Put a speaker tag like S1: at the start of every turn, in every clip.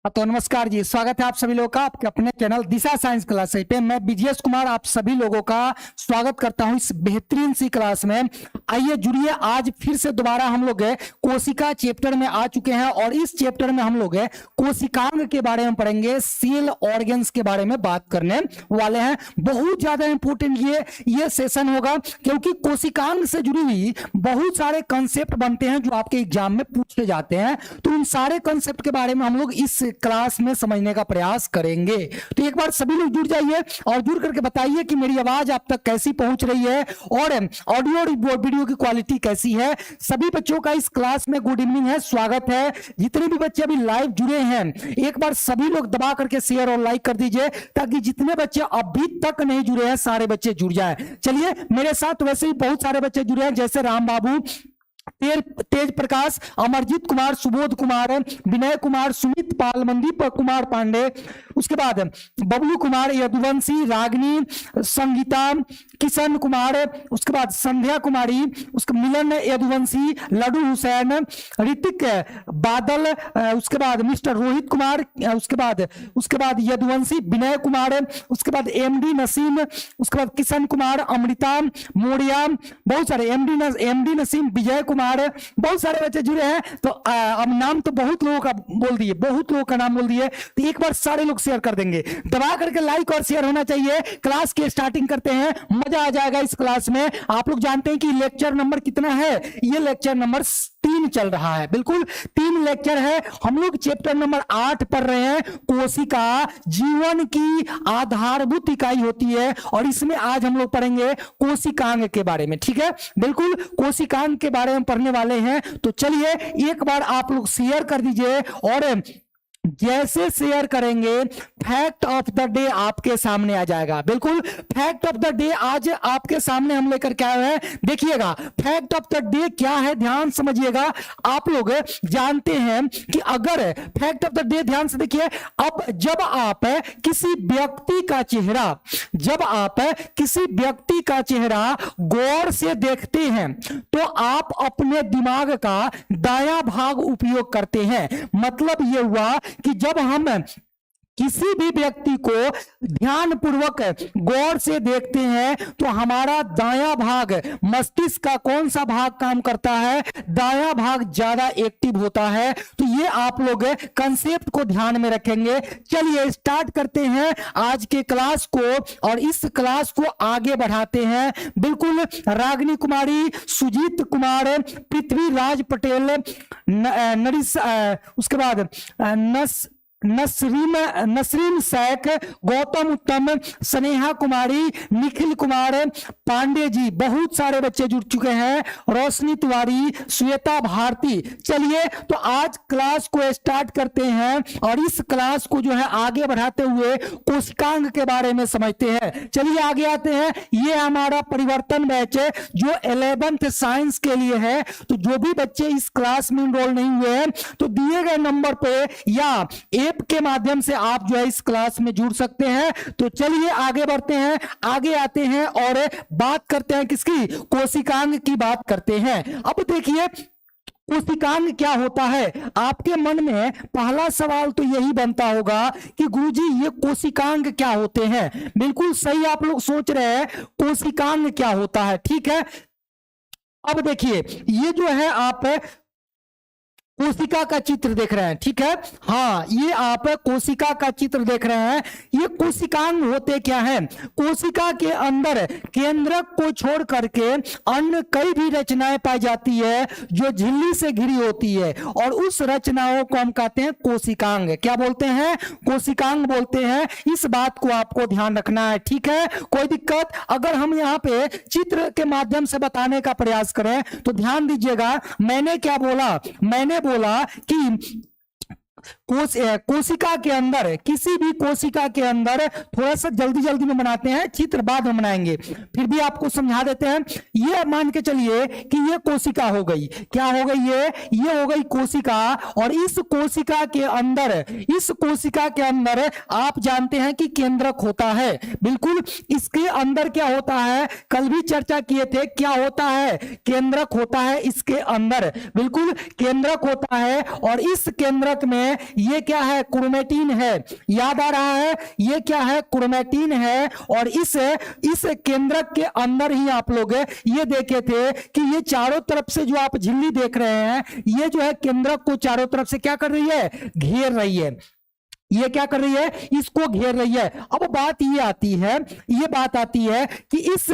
S1: तो नमस्कार जी, स्वागत है आप सभी लोगों का आपके अपने चैनल दिशा साइंस क्लास पे। मैं विजयेश कुमार आप सभी लोगों का स्वागत करता हूं इस बेहतरीन सी क्लास में। आइए जुड़िए, आज फिर से दोबारा हम लोग कोशिका चैप्टर में आ चुके हैं और इस चैप्टर में हम लोग कोशिकांग के बारे में पढ़ेंगे, सेल ऑर्गन्स के बारे में बात करने वाले हैं। बहुत ज्यादा इंपॉर्टेंट ये सेशन होगा क्योंकि कोशिकांग से जुड़ी हुई बहुत सारे कंसेप्ट बनते हैं जो आपके एग्जाम में पूछे जाते हैं। तो उन सारे कंसेप्ट के बारे में हम लोग इस क्लास में समझने का प्रयास करेंगे। तो एक बार सभी लोग जुड़ जाइए और जुड़ करके बताइए कि मेरी आवाज आप तक कैसी पहुंच रही है और ऑडियो वीडियो की क्वालिटी कैसी है। सभी बच्चों का इस क्लास में गुड इवनिंग है, स्वागत है। जितने भी बच्चे अभी लाइव जुड़े हैं एक बार सभी लोग दबा करके शेयर और लाइक कर दीजिए ताकि जितने बच्चे अभी तक नहीं जुड़े हैं सारे बच्चे जुड़ जाए। चलिए, मेरे साथ वैसे ही बहुत सारे बच्चे जुड़े हैं, जैसे राम बाबू, तेज प्रकाश, अमरजीत कुमार, सुबोध कुमार, विनय कुमार, सुमित पाल, मनदीप कुमार पांडे, उसके बाद बबलू कुमार, यदुवंशी, रागनी, संगीता, किशन कुमार, उसके बाद संध्या कुमारी, उसके मिलन यदुवंशी, लड्डू हुसैन, ऋतिक बादल, उसके बाद मिस्टर रोहित कुमार, उसके बाद यदुवंशी, विनय कुमार, उसके बाद एमडी नसीम, उसके बाद किशन कुमार, अमृता मोड़िया, बहुत सारे एमडी नसीम, विजय कुमार, बहुत सारे बच्चे जुड़े हैं। तो अब नाम तो बहुत लोगों का बोल दिए, बहुत लोगों का नाम बोल दिए, तो एक बार सारे लोग शेयर कर देंगे। दबा करके लाइक और शेयर होना चाहिए। क्लास की स्टार्टिंग करते हैं, मजा आ जाएगा इस क्लास में। आप लोग जानते हैं कि लेक्चर नंबर कितना है, ये लेक्चर नंबर 3 चल रहा है। बिल्कुल 3 लेक्चर है। हम लोग चैप्टर नंबर 8 पढ़ रहे हैं। कोशिका जीवन की आधारभूत इकाई होती है और इसमें आज हम लोग पढ़ेंगे कोशिकांग के बारे में। ठीक है, बिल्कुल कोशिकांग के बारे में पढ़ने वाले हैं। तो चलिए एक बार आप लोग शेयर कर दीजिए और जैसे शेयर करेंगे फैक्ट ऑफ द डे आपके सामने आ जाएगा। बिल्कुल फैक्ट ऑफ द डे आज आपके सामने हम लेकर के आए हैं। देखिएगा फैक्ट ऑफ द डे क्या है, ध्यान समझिएगा। आप लोग जानते हैं कि अगर फैक्ट ऑफ द डे, ध्यान से देखिए, अब जब आप किसी व्यक्ति का चेहरा गौर से देखते हैं तो आप अपने दिमाग का दायां भाग उपयोग करते हैं। मतलब यह हुआ कि जब हम किसी भी व्यक्ति को ध्यानपूर्वक गौर से देखते हैं तो हमारा दायां भाग, मस्तिष्क का कौन सा भाग काम करता है, दायां भाग ज्यादा एक्टिव होता है। तो ये आप लोग कंसेप्ट को ध्यान में रखेंगे। चलिए स्टार्ट करते हैं आज के क्लास को और इस क्लास को आगे बढ़ाते हैं। बिल्कुल रागिनी कुमारी, सुजीत कुमार, पृथ्वीराज पटेल, नरिस, उसके बाद नसरीन शेख, गौतम उत्तम, स्नेहा कुमारी, निखिल कुमार पांडे जी, बहुत सारे बच्चे जुड़ चुके हैं। रोशनी तिवारी, श्वेता भारती। चलिए तो आज क्लास को स्टार्ट करते हैं और इस क्लास को जो है आगे बढ़ाते हुए कोशिकांग के बारे में समझते हैं। चलिए आगे आते हैं। ये हमारा परिवर्तन बैच है जो 11th साइंस के लिए है। तो जो भी बच्चे इस क्लास में इनरोल नहीं हुए हैं तो दिए गए नंबर पे या के माध्यम से आप जो है इस क्लास में जुड़ सकते हैं। तो चलिए आगे बढ़ते हैं, आगे आते हैं और बात करते हैं किसकी, कोशिकांग की बात करते हैं। अब देखिए कोशिकांग क्या होता है। आपके मन में पहला सवाल तो यही बनता होगा कि गुरुजी ये कोशिकांग क्या होते हैं। बिल्कुल सही आप लोग सोच रहे हैं, कोशिकांग क्या होता है। ठीक है, अब देखिए ये जो है आप कोशिका का चित्र देख रहे हैं। ठीक है, हाँ ये आप कोशिका का चित्र देख रहे हैं। ये कोशिकांग होते क्या है, कोशिका के अंदर केंद्रक को छोड़ करके अन्य कई भी रचनाएं पाई जाती है जो झिल्ली से घिरी होती है और उस रचनाओं को हम कहते हैं कोशिकांग। क्या बोलते हैं, कोशिकांग बोलते हैं। इस बात को आपको ध्यान रखना है। ठीक है, कोई दिक्कत अगर हम यहाँ पे चित्र के माध्यम से बताने का प्रयास करें तो ध्यान दीजिएगा। मैंने क्या बोला, मैंने बोला कि कोशिका के अंदर, किसी भी कोशिका के अंदर, थोड़ा सा जल्दी में बनाते हैं, चित्र बाद में बनाएंगे, फिर भी आपको समझा देते हैं। ये मान के चलिए कि ये कोशिका हो गई, क्या हो गई, ये हो गई कोशिका। और इस कोशिका के अंदर आप जानते हैं कि केंद्रक होता है। बिल्कुल इसके अंदर क्या होता है, कल भी चर्चा किए थे, क्या होता है, केंद्रक होता है इसके अंदर। बिल्कुल केंद्रक होता है और इस केंद्रक में ये क्या है, क्रोमेटिन है। याद आ रहा है, ये क्या है, क्रोमेटिन है। और इस केंद्रक के अंदर ही आप लोग ये देखे थे कि ये चारों तरफ से जो आप झिल्ली देख रहे हैं, ये जो है केंद्रक को चारों तरफ से क्या कर रही है, घेर रही है। ये क्या कर रही है, इसको घेर रही है। अब बात ये आती है, ये बात आती है कि इस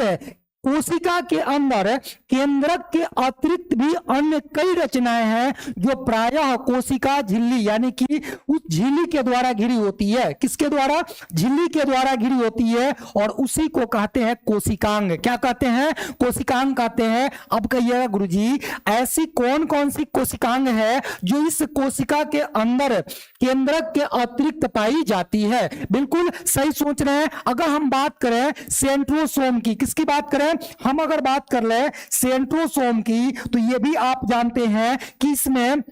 S1: कोशिका के अंदर केंद्रक के अतिरिक्त भी अन्य कई रचनाएं हैं जो प्रायः कोशिका झिल्ली यानी कि उस झिल्ली के द्वारा घिरी होती है। किसके द्वारा, झिल्ली के द्वारा घिरी होती है, और उसी को कहते हैं कोशिकांग। क्या कहते हैं, कोशिकांग कहते हैं। अब कहिएगा गुरुजी ऐसी कौन कौन सी कोशिकांग है जो इस कोशिका के अंदर केंद्रक के अतिरिक्त पाई जाती है। बिल्कुल सही सोच रहे हैं। अगर हम बात करें सेंट्रोसोम की, किसकी बात करें, हम अगर बात कर ले सेंट्रोसोम की, तो ये भी आप जानते हैं कि इसमें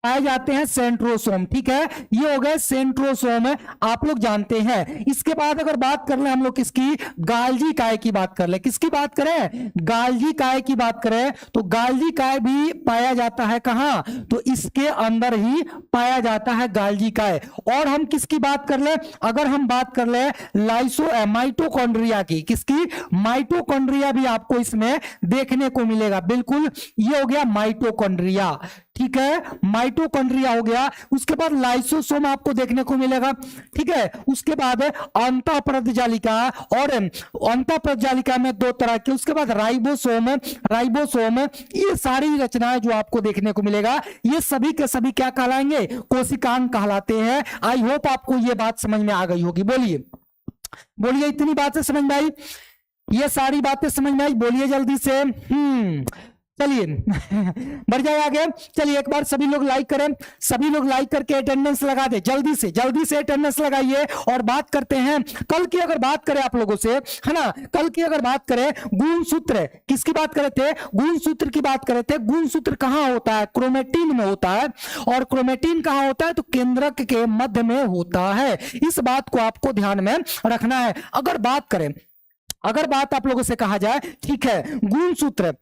S1: पाए जाते हैं सेंट्रोसोम। ठीक है, ये हो गए सेंट्रोसोम, आप लोग जानते हैं। इसके बाद अगर बात कर ले हम लोग किसकी, गाल्जी काय की बात कर ले। किसकी बात करें, गाल्जी काय की बात करें, तो गाल्जी काय भी पाया जाता है कहां, तो इसके अंदर ही पाया जाता है गाल्जी काय। और हम किसकी बात कर ले, अगर हम बात कर ले माइटोकॉन्ड्रिया की, किसकी, माइटोकॉन्ड्रिया भी आपको इसमें देखने को मिलेगा। बिल्कुल, ये हो गया माइटोकॉन्ड्रिया। ठीक है, माइटोकॉन्ड्रिया हो गया। उसके बाद लाइसोसोम आपको देखने को मिलेगा। ठीक है, उसके बाद अंतःप्रजालिका, और अंतःप्रजालिका में दो तरह के, उसके बाद राइबोसोम, राइबोसोम, ये सारी रचनाएं जो आपको देखने को मिलेगा, ये सभी के सभी क्या कहलाएंगे, कोशिकांग कहलाते हैं। आई होप आपको ये बात समझ में आ गई होगी। बोलिए बोलिए, इतनी बातें समझ में आई, ये सारी बातें समझ में आई, बोलिए जल्दी से। चलिए बढ़ जाए आगे। चलिए एक बार सभी लोग लाइक करें, सभी लोग लाइक करके अटेंडेंस लगा दे, जल्दी से अटेंडेंस लगाइए। और बात करते हैं कल की, अगर बात करें आप लोगों से, है ना, कल की अगर बात करें गुणसूत्र, किसकी बात करे थे, गुणसूत्र की बात करे थे। गुणसूत्र कहां होता है, क्रोमेटिन में होता है। और क्रोमेटिन कहां होता है, तो केंद्रक के मध्य में होता है। इस बात को आपको ध्यान में रखना है। अगर बात आप लोगों से कहा जाए, ठीक है, गुणसूत्र,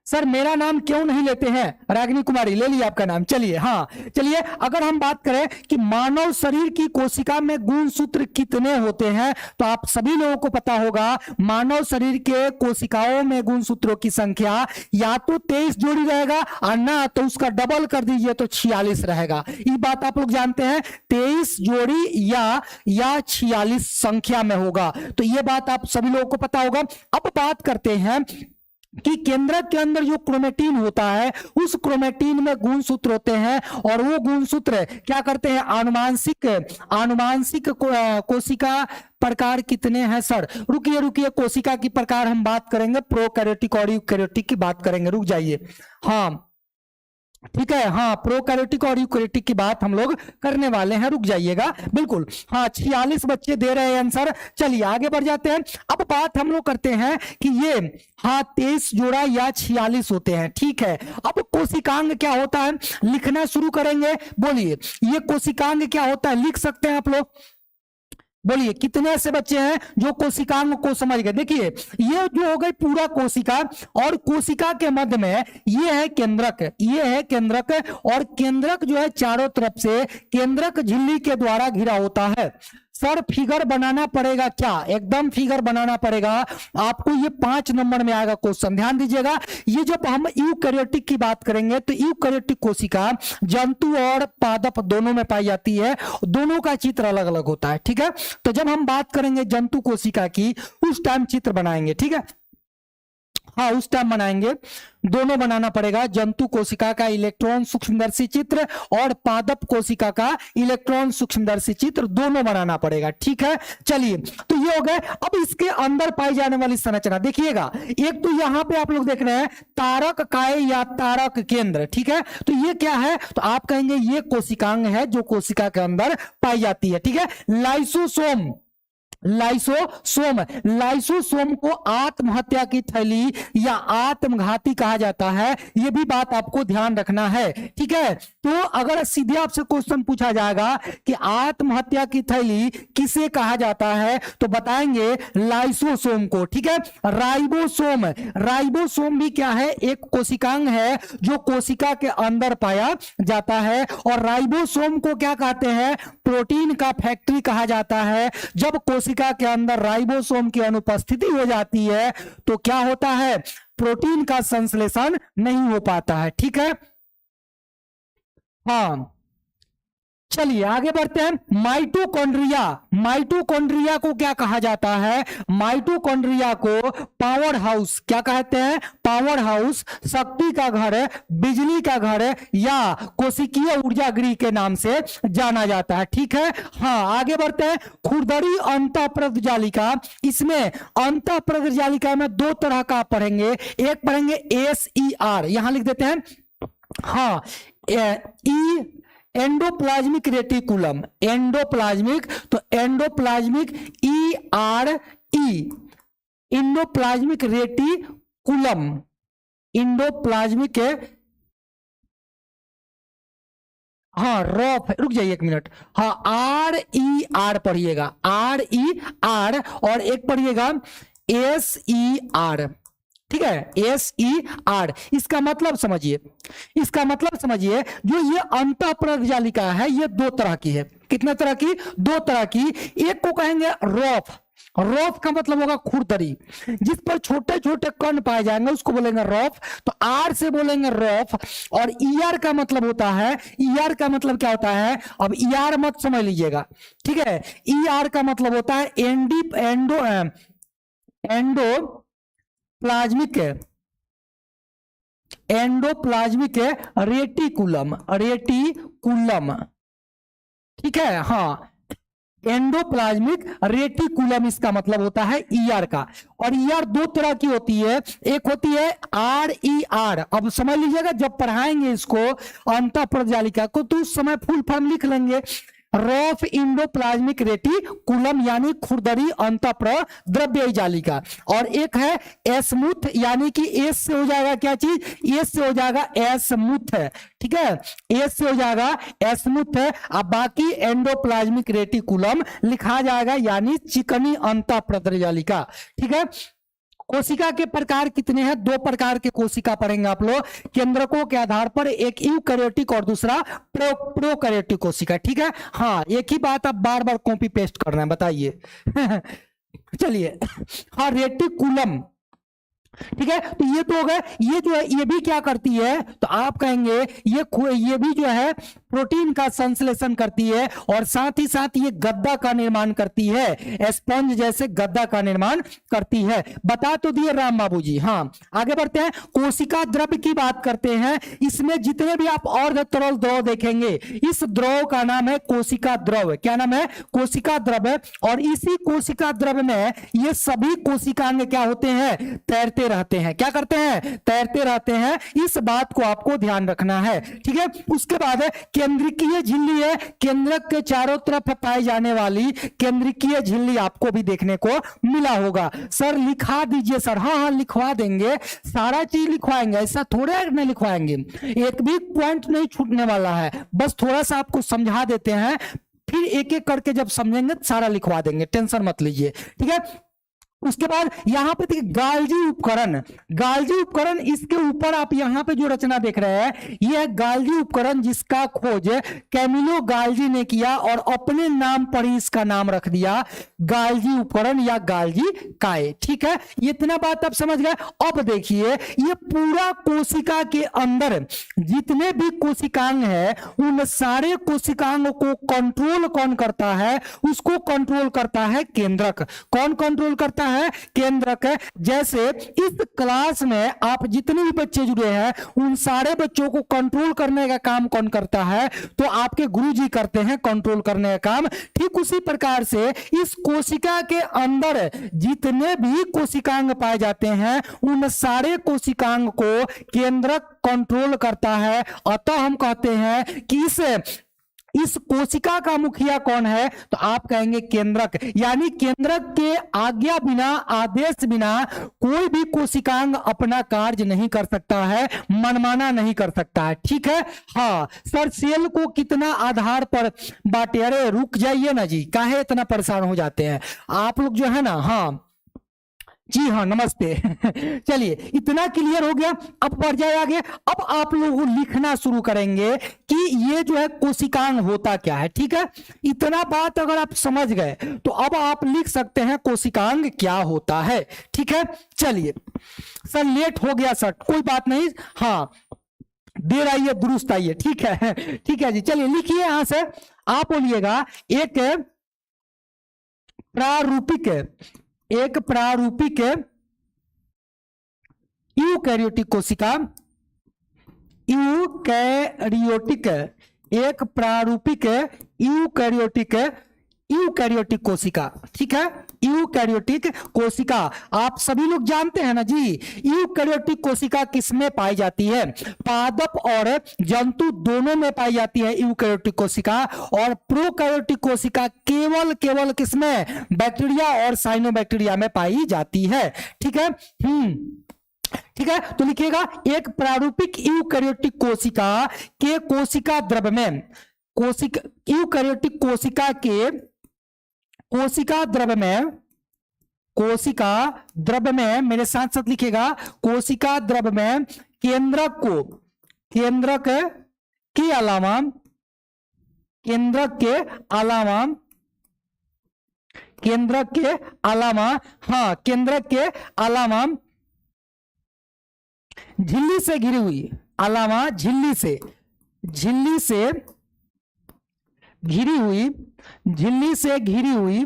S1: सर मेरा नाम क्यों नहीं लेते हैं, रागिनी कुमारी ले लिया आपका नाम। चलिए, हाँ चलिए, अगर हम बात करें कि मानव शरीर की कोशिका में गुणसूत्र कितने होते हैं, तो आप सभी लोगों को पता होगा मानव शरीर के कोशिकाओं में गुणसूत्रों की संख्या या तो 23 जोड़ी रहेगा, और ना तो उसका डबल कर दीजिए तो 46 रहेगा। ये बात आप लोग जानते हैं, 23 जोड़ी या 46 संख्या में होगा। तो ये बात आप सभी लोगों को पता होगा। अब बात करते हैं कि केंद्रक के अंदर जो क्रोमेटिन होता है, उस क्रोमेटिन में गुणसूत्र होते हैं, और वो गुणसूत्र क्या करते हैं, आनुवांशिक कोशिका प्रकार कितने हैं सर, रुकिए कोशिका की प्रकार हम बात करेंगे, प्रोकैरियोटिक और यूकैरियोटिक की बात करेंगे, रुक जाइए। हाँ ठीक है, हाँ प्रोकैरियोटिक और यूकैरियोटिक की बात हम लोग करने वाले हैं, रुक जाइएगा। बिल्कुल, हाँ 46 बच्चे दे रहे हैं आंसर। चलिए आगे बढ़ जाते हैं। अब बात हम लोग करते हैं कि ये हाँ 23 जोड़ा या 46 होते हैं। ठीक है, अब कोशिकांग क्या होता है लिखना शुरू करेंगे। बोलिए ये कोशिकांग क्या होता है, लिख सकते हैं आप लोग। बोलिए कितने ऐसे बच्चे हैं जो कोशिकांग को समझ गए। देखिए ये जो हो गई पूरा कोशिका, और कोशिका के मध्य में ये है केंद्रक, ये है केंद्रक, और केंद्रक जो है चारों तरफ से केंद्रक झिल्ली के द्वारा घिरा होता है। सर फिगर बनाना पड़ेगा क्या, एकदम फिगर बनाना पड़ेगा आपको। ये 5 नंबर में आएगा क्वेश्चन, ध्यान दीजिएगा। ये जब हम यूकैरियोटिक की बात करेंगे तो यूकैरियोटिक कोशिका जंतु और पादप दोनों में पाई जाती है, दोनों का चित्र अलग अलग होता है। ठीक है, तो जब हम बात करेंगे जंतु कोशिका की उस टाइम चित्र बनाएंगे। ठीक है, हाँ उस टाइम बनाएंगे, दोनों बनाना पड़ेगा। जंतु कोशिका का इलेक्ट्रॉन सूक्ष्मदर्शी चित्र और पादप कोशिका का इलेक्ट्रॉन सूक्ष्मदर्शी चित्र दोनों बनाना पड़ेगा। ठीक है, चलिए तो ये हो गए। अब इसके अंदर पाई जाने वाली संरचना देखिएगा, एक तो यहां पे आप लोग देख रहे हैं तारक काय या तारक केंद्र। ठीक है, तो ये क्या है, तो आप कहेंगे ये कोशिकांग है जो कोशिका के अंदर पाई जाती है। ठीक है, लाइसोसोम, लाइसोसोम। लाइसोसोम को आत्महत्या की थैली या आत्मघाती कहा जाता है, यह भी बात आपको ध्यान रखना है। ठीक है, तो अगर सीधे आपसे क्वेश्चन पूछा जाएगा कि आत्महत्या की थैली किसे कहा जाता है, तो बताएंगे लाइसोसोम को। ठीक है, राइबोसोम। राइबोसोम भी क्या है, एक कोशिकांग है जो कोशिका के अंदर पाया जाता है। और राइबोसोम को क्या कहते हैं, प्रोटीन का फैक्ट्री कहा जाता है। जब कोशिका के अंदर राइबोसोम की अनुपस्थिति हो जाती है तो क्या होता है, प्रोटीन का संश्लेषण नहीं हो पाता है। ठीक है, हाँ चलिए आगे बढ़ते हैं। माइटोकॉन्ड्रिया। माइटोकॉन्ड्रिया को क्या कहा जाता है, माइटोकॉन्ड्रिया को पावर हाउस क्या कहते हैं, पावर हाउस, शक्ति का घर, बिजली का घर या कोशिकीय ऊर्जा गृह के नाम से जाना जाता है। ठीक है, हाँ आगे बढ़ते हैं। खुरदरी अंतःप्रद जालिका। इसमें अंतःप्रद जालिका में दो तरह का पढ़ेंगे, एक पढ़ेंगे SER, यहां लिख देते हैं, हाँ एंडोप्लाज्मिक रेटिकुलम, एंडोप्लाज्मिक, तो endoplasmic ERE, endoplasmic reticulum, endoplasmic, हाँ रॉफ, रुक जाइए एक मिनट, हाँ RER पढ़िएगा, RER, और एक पढ़िएगा SER। ठीक है, SER, इसका मतलब समझिए, इसका मतलब समझिए, जो ये अंतःप्रद जालिका है ये दो तरह की है। कितने तरह की, दो तरह की। एक को कहेंगे रॉफ, रॉफ का मतलब होगा खुरदरी, जिस पर छोटे छोटे कण पाए जाएंगे उसको बोलेंगे रॉफ, तो R से बोलेंगे रॉफ। और ER का मतलब होता है, ER का मतलब क्या होता है, अब ER मत समझ लीजिएगा। ठीक है, ER का मतलब होता है एंडोप्लाज्मिक, एंडोप्लाज्मिक रेटिकुलम, रेटिकुलम। ठीक है, हाँ एंडोप्लाज्मिक रेटिकुलम इसका मतलब होता है ER का। और ER दो तरह की होती है, एक होती है RER। अब समझ लीजिएगा, जब पढ़ाएंगे इसको अंतःप्रद जालिका को तो उस समय फुल फॉर्म लिख लेंगे, रॉफ इंडोप्लाज्मिक रेटिकुलम यानी खुरदरी अंतःप्रद द्रव्य जालिका। और एक है एस्मुथ, यानी कि एस से हो जाएगा क्या चीज, एस से हो जाएगा एस्मुथ। ठीक है, एस से हो जाएगा एस्मुथ। अब बाकी एंडोप्लाज्मिक रेटिकुलम लिखा जाएगा, यानी चिकनी अंतःप्रद जालिका। ठीक है, कोशिका के प्रकार कितने हैं, दो प्रकार के कोशिका पढ़ेंगे आप लोग केंद्रकों के आधार पर, एक यूकैरियोटिक और दूसरा प्रोकैरियोटिक कोशिका। ठीक है, हाँ एक ही बात आप बार बार कॉपी पेस्ट कर रहे हैं, बताइए चलिए, हाँ रेटिकुलम। ठीक है, तो ये तो हो गए। ये जो है ये भी क्या करती है, तो आप कहेंगे ये भी जो है प्रोटीन का संश्लेषण करती है, और साथ ही साथ ये गद्दा का निर्माण करती है, स्पंज जैसे गद्दा का निर्माण करती है। बता तो दिए राम बाबूजी। हाँ आगे बढ़ते हैं, कोशिका द्रव्य की बात करते हैं। इसमें जितने भी आप और तरल द्रव देखेंगे, इस द्रव का नाम है कोशिका द्रव। क्या नाम है, कोशिका द्रव्य। और इसी कोशिका द्रव्य में ये सभी कोशिकांग क्या होते हैं, तैरते रहते हैं। क्या करते हैं, तैरते रहते हैं। इस बात को आपको ध्यान रखना है। ठीक है, उसके बाद केंद्रिकीय झिल्ली है, केंद्रक के चारों तरफ पाई जाने वाली केंद्रिकीय झिल्ली आपको भी देखने को मिला होगा। सर लिखा दीजिए सर, हाँ हाँ लिखवा देंगे, सारा चीज लिखवाएंगे, ऐसा थोड़े नहीं लिखवाएंगे, एक भी पॉइंट नहीं छूटने वाला है, बस थोड़ा सा आपको समझा देते हैं, फिर एक एक करके जब समझेंगे सारा लिखवा देंगे, टेंशन मत लीजिए। ठीक है, उसके बाद यहां पे देखिए गाल्जी उपकरण, गाल्जी उपकरण, इसके ऊपर आप यहां पे जो रचना देख रहे हैं यह है गाल्जी उपकरण, जिसका खोज कैमिलो गाल्जी ने किया और अपने नाम पर ही इसका नाम रख दिया गाल्जी उपकरण या गाल्जी काय। ठीक है, ये इतना बात आप समझ गए। अब देखिए ये पूरा कोशिका के अंदर जितने भी कोशिकांग है, उन सारे कोशिकांग को कंट्रोल कौन करता है, उसको कंट्रोल करता है केंद्रक। कौन कंट्रोल करता है, केंद्रक। जैसे इस क्लास में आप जितने भी बच्चे जुड़े हैं उन सारे बच्चों को कंट्रोल करने का काम कौन करता है, तो आपके गुरुजी करते हैं कंट्रोल करने का काम। ठीक उसी प्रकार से इस कोशिका के अंदर जितने भी कोशिकांग पाए जाते हैं उन सारे कोशिकांग को केंद्रक कंट्रोल करता है। अतः हम कहते हैं कि इस इस कोशिका का मुखिया कौन है? तो आप कहेंगे केंद्रक। यानी केंद्रक के आज्ञा बिना, आदेश बिना कोई भी कोशिकांग अपना कार्य नहीं कर सकता है, मनमाना नहीं कर सकता है। ठीक है। हाँ सर, सेल को कितना आधार पर बांटे? अरे रुक जाइए ना जी, काहे इतना परेशान हो जाते हैं आप लोग जो है ना। हाँ जी हाँ, नमस्ते। चलिए, इतना क्लियर हो गया। अब बढ़ जाए आगे। अब आप लोग लिखना शुरू करेंगे कि ये जो है कोशिकांग होता क्या है। ठीक है, इतना बात अगर आप समझ गए तो अब आप लिख सकते हैं कोशिकांग क्या होता है। ठीक है, चलिए सर लेट हो गया सर, कोई बात नहीं। हाँ देर आई है दुरुस्त आई है। ठीक है, ठीक है जी। चलिए लिखिए यहां से, आप बोलिएगा एक प्रारूपिक यूकैरियोटिक कोशिका, एक प्रारूपिक यूकैरियोटिक कोशिका। ठीक है, यूकैरियोटिक कोशिका आप सभी लोग जानते हैं ना जी। यूकैरियोटिक कोशिका किसमें पाई जाती है? पादप और जंतु दोनों में पाई जाती है यूकैरियोटिक कोशिका। और प्रोकैरियोटिक कोशिका केवल किसमें? बैक्टीरिया और साइनोबैक्टीरिया में पाई जाती है। ठीक है। ठीक है, तो लिखिएगा एक प्रारूपिक यूकैरियोटिक कोशिका के कोशिका द्रव में, यूकैरियोटिक कोशिका के कोशिका द्रव में मेरे साथ साथ लिखिएगा, कोशिका द्रव में केंद्रक के अलावा झिल्ली से घिरी हुई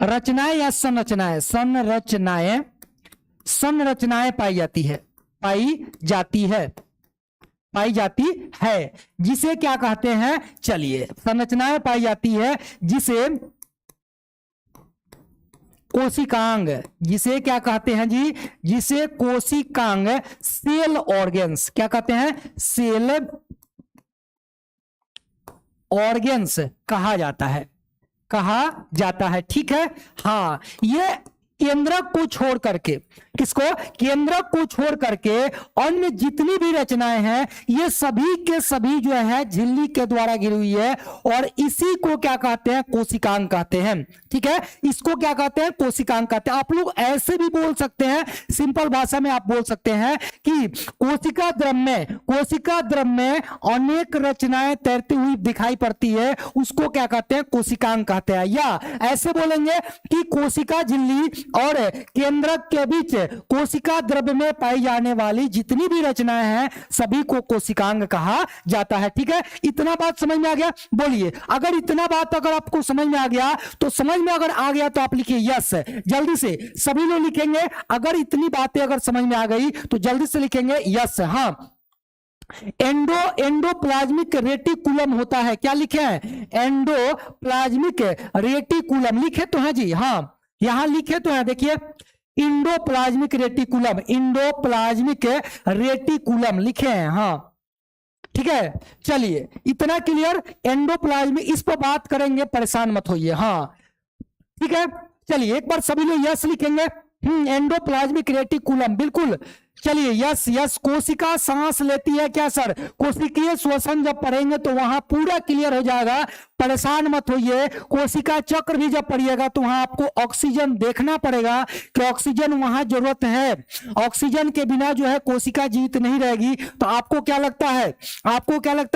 S1: रचनाएं या संरचनाएं पाई जाती है, जिसे क्या कहते हैं? चलिए, संरचनाएं पाई जाती है जिसे कोशिकांग, जिसे क्या कहते हैं जी? जिसे कोशिकांग, सेल ऑर्गेन्स, क्या कहते हैं? सेल ऑर्गेन्स कहा जाता है। ठीक है। हाँ, ये केंद्रक को छोड़ करके, किसको? केंद्रक को छोड़ करके अन्य जितनी भी रचनाएं हैं ये सभी के सभी जो है झिल्ली के द्वारा घिरी हुई है, और इसी को क्या कहते हैं? कोशिकांग कहते हैं। ठीक है, इसको क्या कहते हैं? कोशिकांग कहते हैं। आप लोग ऐसे भी बोल सकते हैं, सिंपल भाषा में आप बोल सकते हैं कि कोशिका द्रव में अनेक रचनाएं तैरती हुई दिखाई पड़ती है, उसको क्या कहते हैं? कोशिकांग कहते हैं। या ऐसे बोलेंगे कि कोशिका झिल्ली और केंद्रक के बीच कोशिका द्रव में पाई जाने वाली जितनी भी रचनाएं हैं सभी को कोशिकांग कहा जाता है। ठीक है, इतना बात समझ में आ गया? बोलिए, अगर इतना बात अगर आपको समझ में आ गया तो आप लिखिए यस। जल्दी से सभी लोग लिखेंगे, अगर इतनी बातें अगर समझ में आ गई तो जल्दी से लिखेंगे यस। हाँ, एंडोप्लाज्मिक रेटिकुलम होता है। क्या लिखे हैं? एंडोप्लाज्मिक रेटिकुलम लिखे तो है जी। हाँ, यहां लिखे तो है, देखिए इंडोप्लाज्मिक रेटिकुलम लिखे हैं। हाँ ठीक है, चलिए इतना क्लियर। एंडोप्लाज्मिक, इस पर बात करेंगे, परेशान मत होइए। हाँ ठीक है, चलिए एक बार सभी लोग यस लिखेंगे। एंडोप्लाज्मिक रेटिकुलम, बिल्कुल। चलिए यस यस। कोशिका सांस लेती है क्या सर? कोशिकीय श्वसन जब पढ़ेंगे तो वहां पूरा क्लियर हो जाएगा, परेशान मत होइए। कोशिका चक्र भी जब पढ़िएगा तो वहां आपको ऑक्सीजन देखना पड़ेगा कि ऑक्सीजन वहां जरूरत है। ऑक्सीजन के बिना जो है कोशिका जीवित नहीं रहेगी। तो आपको क्या लगता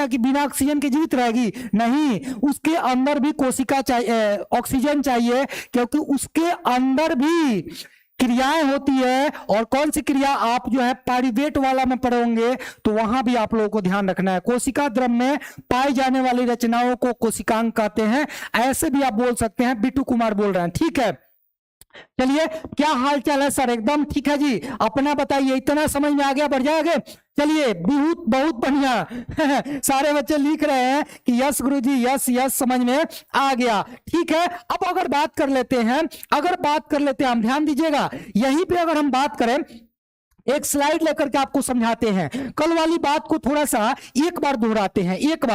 S1: है कि बिना ऑक्सीजन के जीवित रहेगी? नहीं, उसके अंदर भी कोशिका चाहिए, ऑक्सीजन चाहिए, क्योंकि उसके अंदर भी क्रियाएं होती है। और कौन सी क्रिया? आप जो है पाइरूवेट वाला में पढ़ोगे तो वहां भी आप लोगों को ध्यान रखना है। कोशिका द्रव में पाई जाने वाली रचनाओं को कोशिकांग कहते हैं। ऐसे भी आप बोल सकते हैं। बिट्टू कुमार बोल रहे हैं, ठीक है। चलिए, क्या हाल चाल है सर? एकदम ठीक है जी, अपना बताइए। इतना समझ में आ गया? बढ़ जाएगा। चलिए, बहुत बढ़िया। सारे बच्चे लिख रहे हैं कि यस गुरुजी, यस यस, समझ में आ गया। ठीक है, अब अगर बात कर लेते हैं, हम ध्यान दीजिएगा, यहीं पे अगर हम बात करें एक स्लाइड लेकर के आपको समझाते हैं। कल वाली बात को थोड़ा सा एक बार दोहराते हैं, एक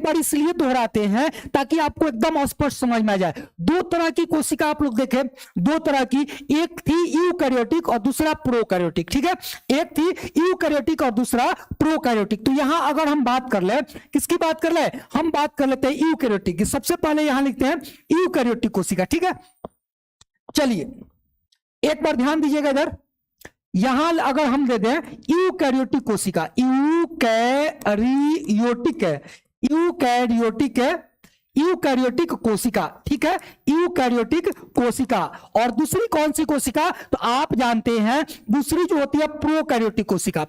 S1: बार इसलिए दोहराते हैं ताकि आपको एकदम स्पष्ट समझ में आ जाए। दो तरह की कोशिका आप लोग देखें, दो तरह की, एक थी यूकैरियोटिक और दूसरा प्रोकैरियोटिक। ठीक है, एक थी यूकैरियोटिक और दूसरा प्रोकैरियोटिक। तो यहां अगर हम बात कर ले, किसकी बात कर ले, हम बात कर लेते हैं यूकैरियोटिक की। सबसे पहले यहां लिखते हैं यूकैरियोटिक कोशिका। ठीक है, चलिए एक बार ध्यान दीजिएगा इधर। यहां अगर हम दे दें यूकैरियोटिक कोशिका, यूकैरियोटिक कोशिका, ठीक है, यूकैरियोटिक कोशिका। और दूसरी कौन सी कोशिका, तो आप जानते हैं दूसरी जो होती है प्रोकैरियोटिक कोशिका,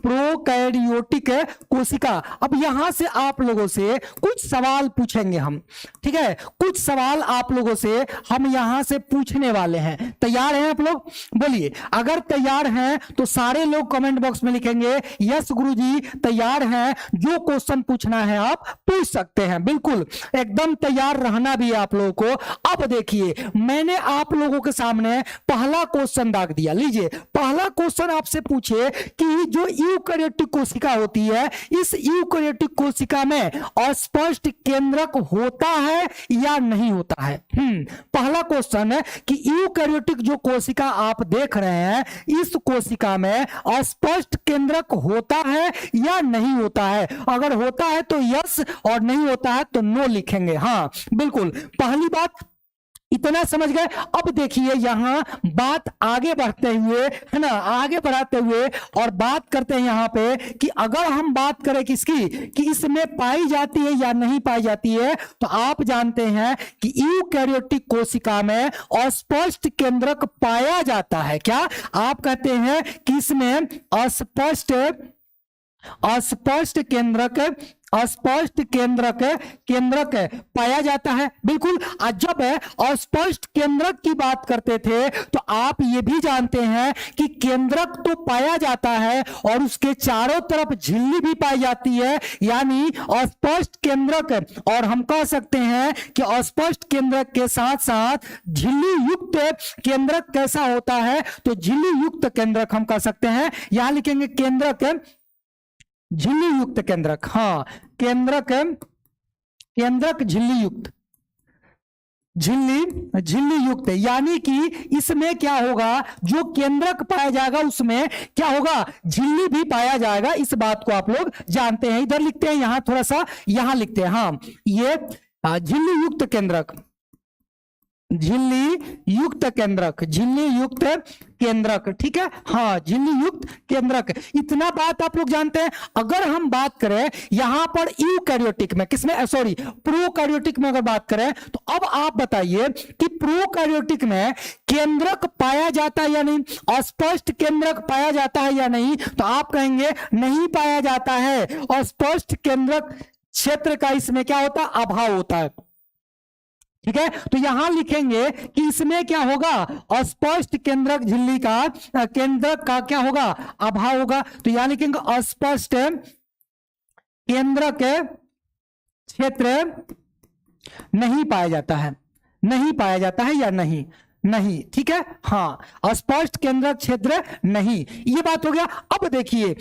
S1: प्रोकैरियोटिक कोशिका। अब यहां से आप लोगों से कुछ सवाल पूछेंगे हम, ठीक है, कुछ सवाल आप लोगों से हम यहां से पूछने वाले हैं। तैयार हैं आप लोग, बोलिए। अगर तैयार हैं तो सारे लोग कमेंट बॉक्स में लिखेंगे यस गुरुजी तैयार हैं। जो क्वेश्चन पूछना है आप पूछ सकते हैं, बिल्कुल एकदम तैयार रहना भी है आप लोगों को। अब देखिए, मैंने आप लोगों के सामने पहला क्वेश्चन दाग दिया। लीजिए, पहला क्वेश्चन आपसे पूछे कि जो यूकैरियोटिक कोशिका होती है, इस यूकैरियोटिक कोशिका में अस्पष्ट केंद्रक होता है या नहीं होता है। पहला क्वेश्चन है कि यूकैरियोटिक जो कोशिका आप देख रहे हैं, इस कोशिका में अस्पष्ट केंद्रक होता है या नहीं होता है। अगर होता है तो यस और नहीं होता है तो नो लिखेंगे। हाँ बिल्कुल, पहली बात इतना समझ गए। अब देखिए यहां बात आगे बढ़ते हुए, है ना, आगे बढ़ाते हुए और बात करते हैं यहां पे कि अगर हम बात करें किसकी, कि इसमें पाई जाती है या नहीं पाई जाती है, तो आप जानते हैं कि यूकैरियोटिक कोशिका में अस्पष्ट केंद्रक पाया जाता है। क्या आप कहते हैं कि इसमें अस्पष्ट केंद्रक पाया जाता है। बिल्कुल, जब अस्पष्ट केंद्रक की बात करते थे तो आप ये भी जानते हैं कि केंद्रक तो पाया जाता है और उसके चारों तरफ झिल्ली भी पाई जाती है, यानी अस्पष्ट केंद्रक। और हम कह सकते हैं कि अस्पष्ट केंद्रक के साथ साथ झिल्ली युक्त केंद्रक कैसा होता है, तो झिल्ली युक्त केंद्रक हम कह सकते हैं। यहां लिखेंगे केंद्रक, झिल्ली युक्त केंद्रक। हाँ, केंद्रक झिल्ली युक्त, यानी कि इसमें क्या होगा, जो केंद्रक पाया जाएगा उसमें क्या होगा, झिल्ली भी पाया जाएगा। इस बात को आप लोग जानते हैं। इधर लिखते हैं, यहां थोड़ा सा यहां लिखते हैं। हाँ, ये झिल्ली युक्त केंद्रक, ठीक है। हाँ, झिल्ली युक्त केंद्रक, इतना बात आप लोग जानते हैं। अगर हम बात करें यहां पर यूकैरियोटिक में, किसमें, सॉरी, प्रोकैरियोटिक में अगर बात करें, तो अब आप बताइए कि प्रोकैरियोटिक में केंद्रक पाया जाता है या नहीं, अस्पष्ट केंद्रक पाया जाता है या नहीं, तो आप कहेंगे नहीं पाया जाता है। अस्पष्ट केंद्रक क्षेत्र का इसमें क्या होता है, अभाव होता है। ठीक है, तो यहां लिखेंगे कि इसमें क्या होगा, अस्पष्ट केंद्रक झिल्ली का केंद्रक का क्या होगा, अभाव होगा। तो यहां लिखेंगे अस्पष्ट केंद्रक क्षेत्र नहीं पाया जाता है, या नहीं, ठीक है। हाँ, अस्पष्ट केंद्रक क्षेत्र नहीं, ये बात हो गया। अब देखिए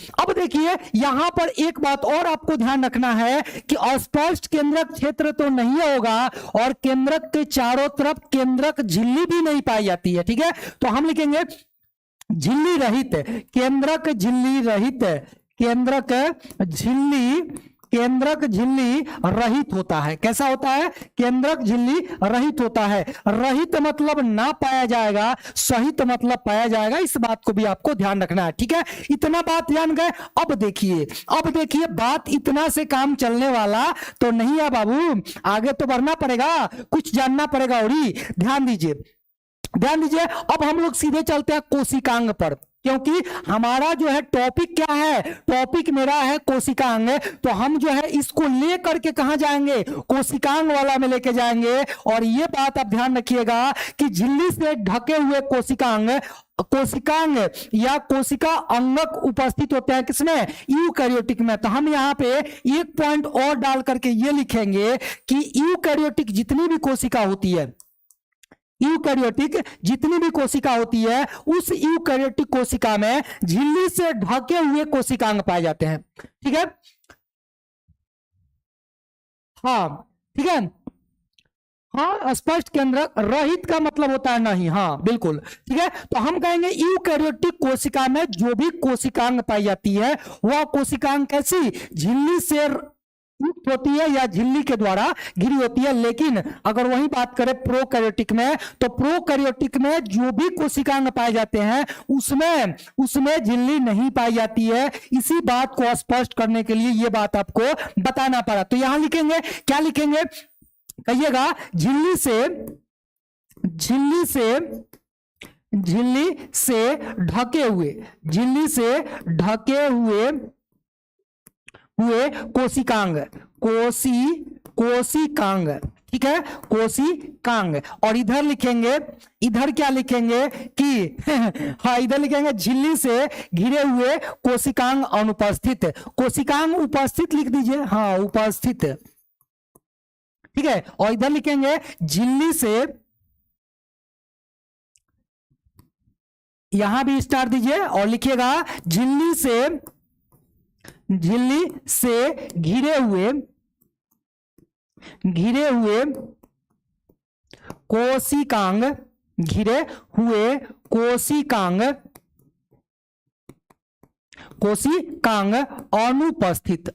S1: यहां पर एक बात और आपको ध्यान रखना है कि अस्पष्ट केंद्रक क्षेत्र तो नहीं होगा और केंद्रक के चारों तरफ केंद्रक झिल्ली भी नहीं पाई जाती है। ठीक है, तो हम लिखेंगे झिल्ली रहित, केंद्रक झिल्ली रहित होता है। कैसा होता है, केंद्रक झिल्ली रहित होता है। रहित मतलब ना पाया जाएगा, सहित मतलब पाया जाएगा। इस बात को भी आपको ध्यान रखना है। ठीक है, इतना बात ध्यान गए। अब देखिए बात इतना से काम चलने वाला तो नहीं है बाबू, आगे तो बढ़ना पड़ेगा, कुछ जानना पड़ेगा। और ध्यान दीजिए। अब हम लोग सीधे चलते हैं कोशिकांग पर, क्योंकि हमारा जो है टॉपिक क्या है, टॉपिक मेरा है कोशिकांग। तो हम जो है इसको लेकर के कहां जाएंगे, कोशिकांग वाला में लेके जाएंगे। और ये बात आप ध्यान रखिएगा कि झिल्ली से ढके हुए कोशिकांग या कोशिका अंगक उपस्थित होते हैं किसमें, यूकैरियोटिक में। तो हम यहाँ पे एक पॉइंट और डाल करके ये लिखेंगे कि यूकैरियोटिक जितनी भी कोशिका होती है, यूकैरियोटिक जितनी भी कोशिका होती है उस यूकैरियोटिक कोशिका में झिल्ली से ढके हुए कोशिकांग पाए जाते हैं। ठीक है, हाँ ठीक है, हाँ स्पष्ट केंद्रक, रहित का मतलब होता है नहीं, हाँ बिल्कुल ठीक है। तो हम कहेंगे यूकैरियोटिक कोशिका में जो भी कोशिकांग पाई जाती है वह कोशिकांग कैसी, झिल्ली से युक्त होती है या झिल्ली के द्वारा घिरी होती है। लेकिन अगर वही बात करें प्रोकैरियोटिक में, तो प्रोकैरियोटिक में जो भी कोशिकांग पाए जाते हैं उसमें झिल्ली नहीं पाई जाती है। इसी बात को स्पष्ट करने के लिए ये बात आपको बताना पड़ा। तो यहां लिखेंगे, क्या लिखेंगे, कहिएगा झिल्ली से ढके हुए, झिल्ली से ढके हुए कोशिकांग, कोशिकांग, ठीक है, कोशिकांग। और इधर लिखेंगे, इधर क्या लिखेंगे कि हाँ इधर लिखेंगे झिल्ली से घिरे हुए कोशिकांग अनुपस्थित, कोशिकांग उपस्थित लिख दीजिए, हाँ उपस्थित, ठीक है। और इधर लिखेंगे झिल्ली से, यहां भी स्टार दीजिए और लिखिएगा झिल्ली से घिरे हुए कोशिकांग, घिरे हुए कोशिकांग अनुपस्थित,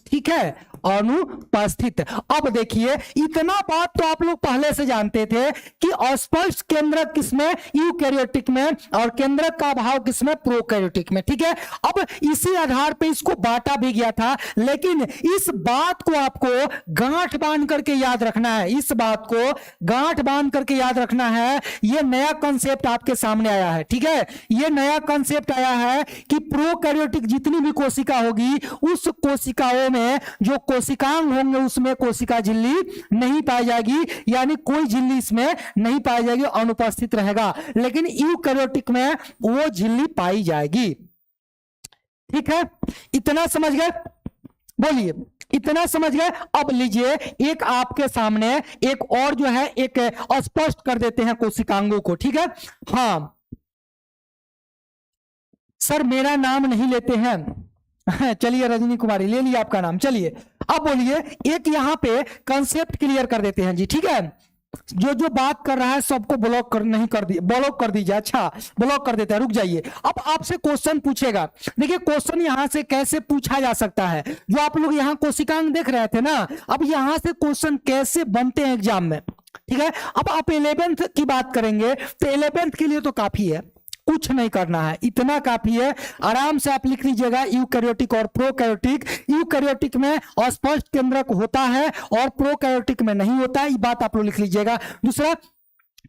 S1: ठीक है, अनुपस्थित। अब देखिए इतना बात तो आप लोग पहले से जानते थे कि अस्पष्ट केंद्रक किसमें, यूकैरियोटिक में, और केंद्रक का अभाव किसमें, प्रोकैरियोटिक में, ठीक है। अब इसी आधार पे इसको बांटा भी गया था, लेकिन इस बात को आपको गांठ बांध करके याद रखना है, इस बात को गांठ बांध करके याद रखना है। यह नया कॉन्सेप्ट आपके सामने आया है, ठीक है, यह नया कॉन्सेप्ट आया है कि प्रोकैरियोटिक जितनी भी कोशिका होगी उस कोशिकाओं में जो कोशिकांग होंगे उसमें कोशिका झिल्ली नहीं पाई जाएगी, यानी कोई झिल्ली इसमें नहीं पाई जाएगी, अनुपस्थित रहेगा। लेकिन यूकैरियोटिक में वो झिल्ली पाई जाएगी, ठीक है। इतना समझ गए, बोलिए इतना समझ गए। अब लीजिए एक आपके सामने एक और जो है एक स्पष्ट कर देते हैं कोशिकांगों को, ठीक है। हाँ सर मेरा नाम नहीं लेते हैं, चलिए रजनी कुमारी ले लिया आपका नाम, चलिए अब बोलिए। एक यहां पे कंसेप्ट क्लियर कर देते हैं जी, ठीक है। जो बात कर रहा है सबको ब्लॉक कर नहीं कर दी, ब्लॉक कर दीजिए, अच्छा ब्लॉक कर देते हैं, रुक जाइए। अब आपसे क्वेश्चन पूछेगा, देखिए क्वेश्चन यहां से कैसे पूछा जा सकता है। जो आप लोग यहां कोशिकांग देख रहे थे ना, अब यहां से क्वेश्चन कैसे बनते हैं एग्जाम में, ठीक है। अब आप 11th की बात करेंगे तो 11th के लिए तो काफी है, कुछ नहीं करना है, इतना काफी है। आराम से आप लिख लीजिएगा यूकैरियोटिक और प्रोकैरियोटिक। यूकैरियोटिक में अस्पष्ट केंद्रक होता है और प्रोकैरियोटिक में नहीं होता है, ये बात आप लोग लिख लीजिएगा। दूसरा,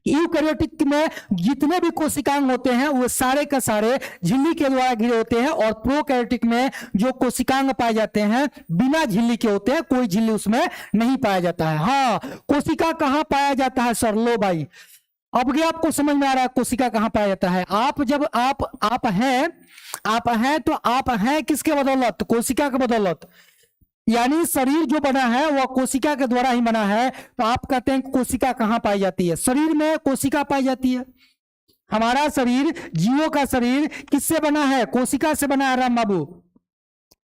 S1: यूकैरियोटिक में जितने भी कोशिकांग होते हैं वो सारे का सारे झिल्ली के द्वारा घिरे होते हैं, और प्रोकैरियोटिक में जो कोशिकांग पाए जाते हैं बिना झिल्ली के होते हैं, कोई झिल्ली उसमें नहीं पाया जाता है। हाँ कोशिका कहां पाया जाता है सर, लो भाई अब भी आपको समझ में आ रहा है कोशिका कहां पाया जाता है। आप जब आप हैं तो आप हैं किसके बदौलत, कोशिका के बदौलत, यानी शरीर जो बना है वह कोशिका के द्वारा ही बना है। तो आप कहते हैं कोशिका कहां पाई जाती है, शरीर में कोशिका पाई जाती है। हमारा शरीर, जीवों का शरीर किससे बना है, कोशिका से बना है। राम बाबू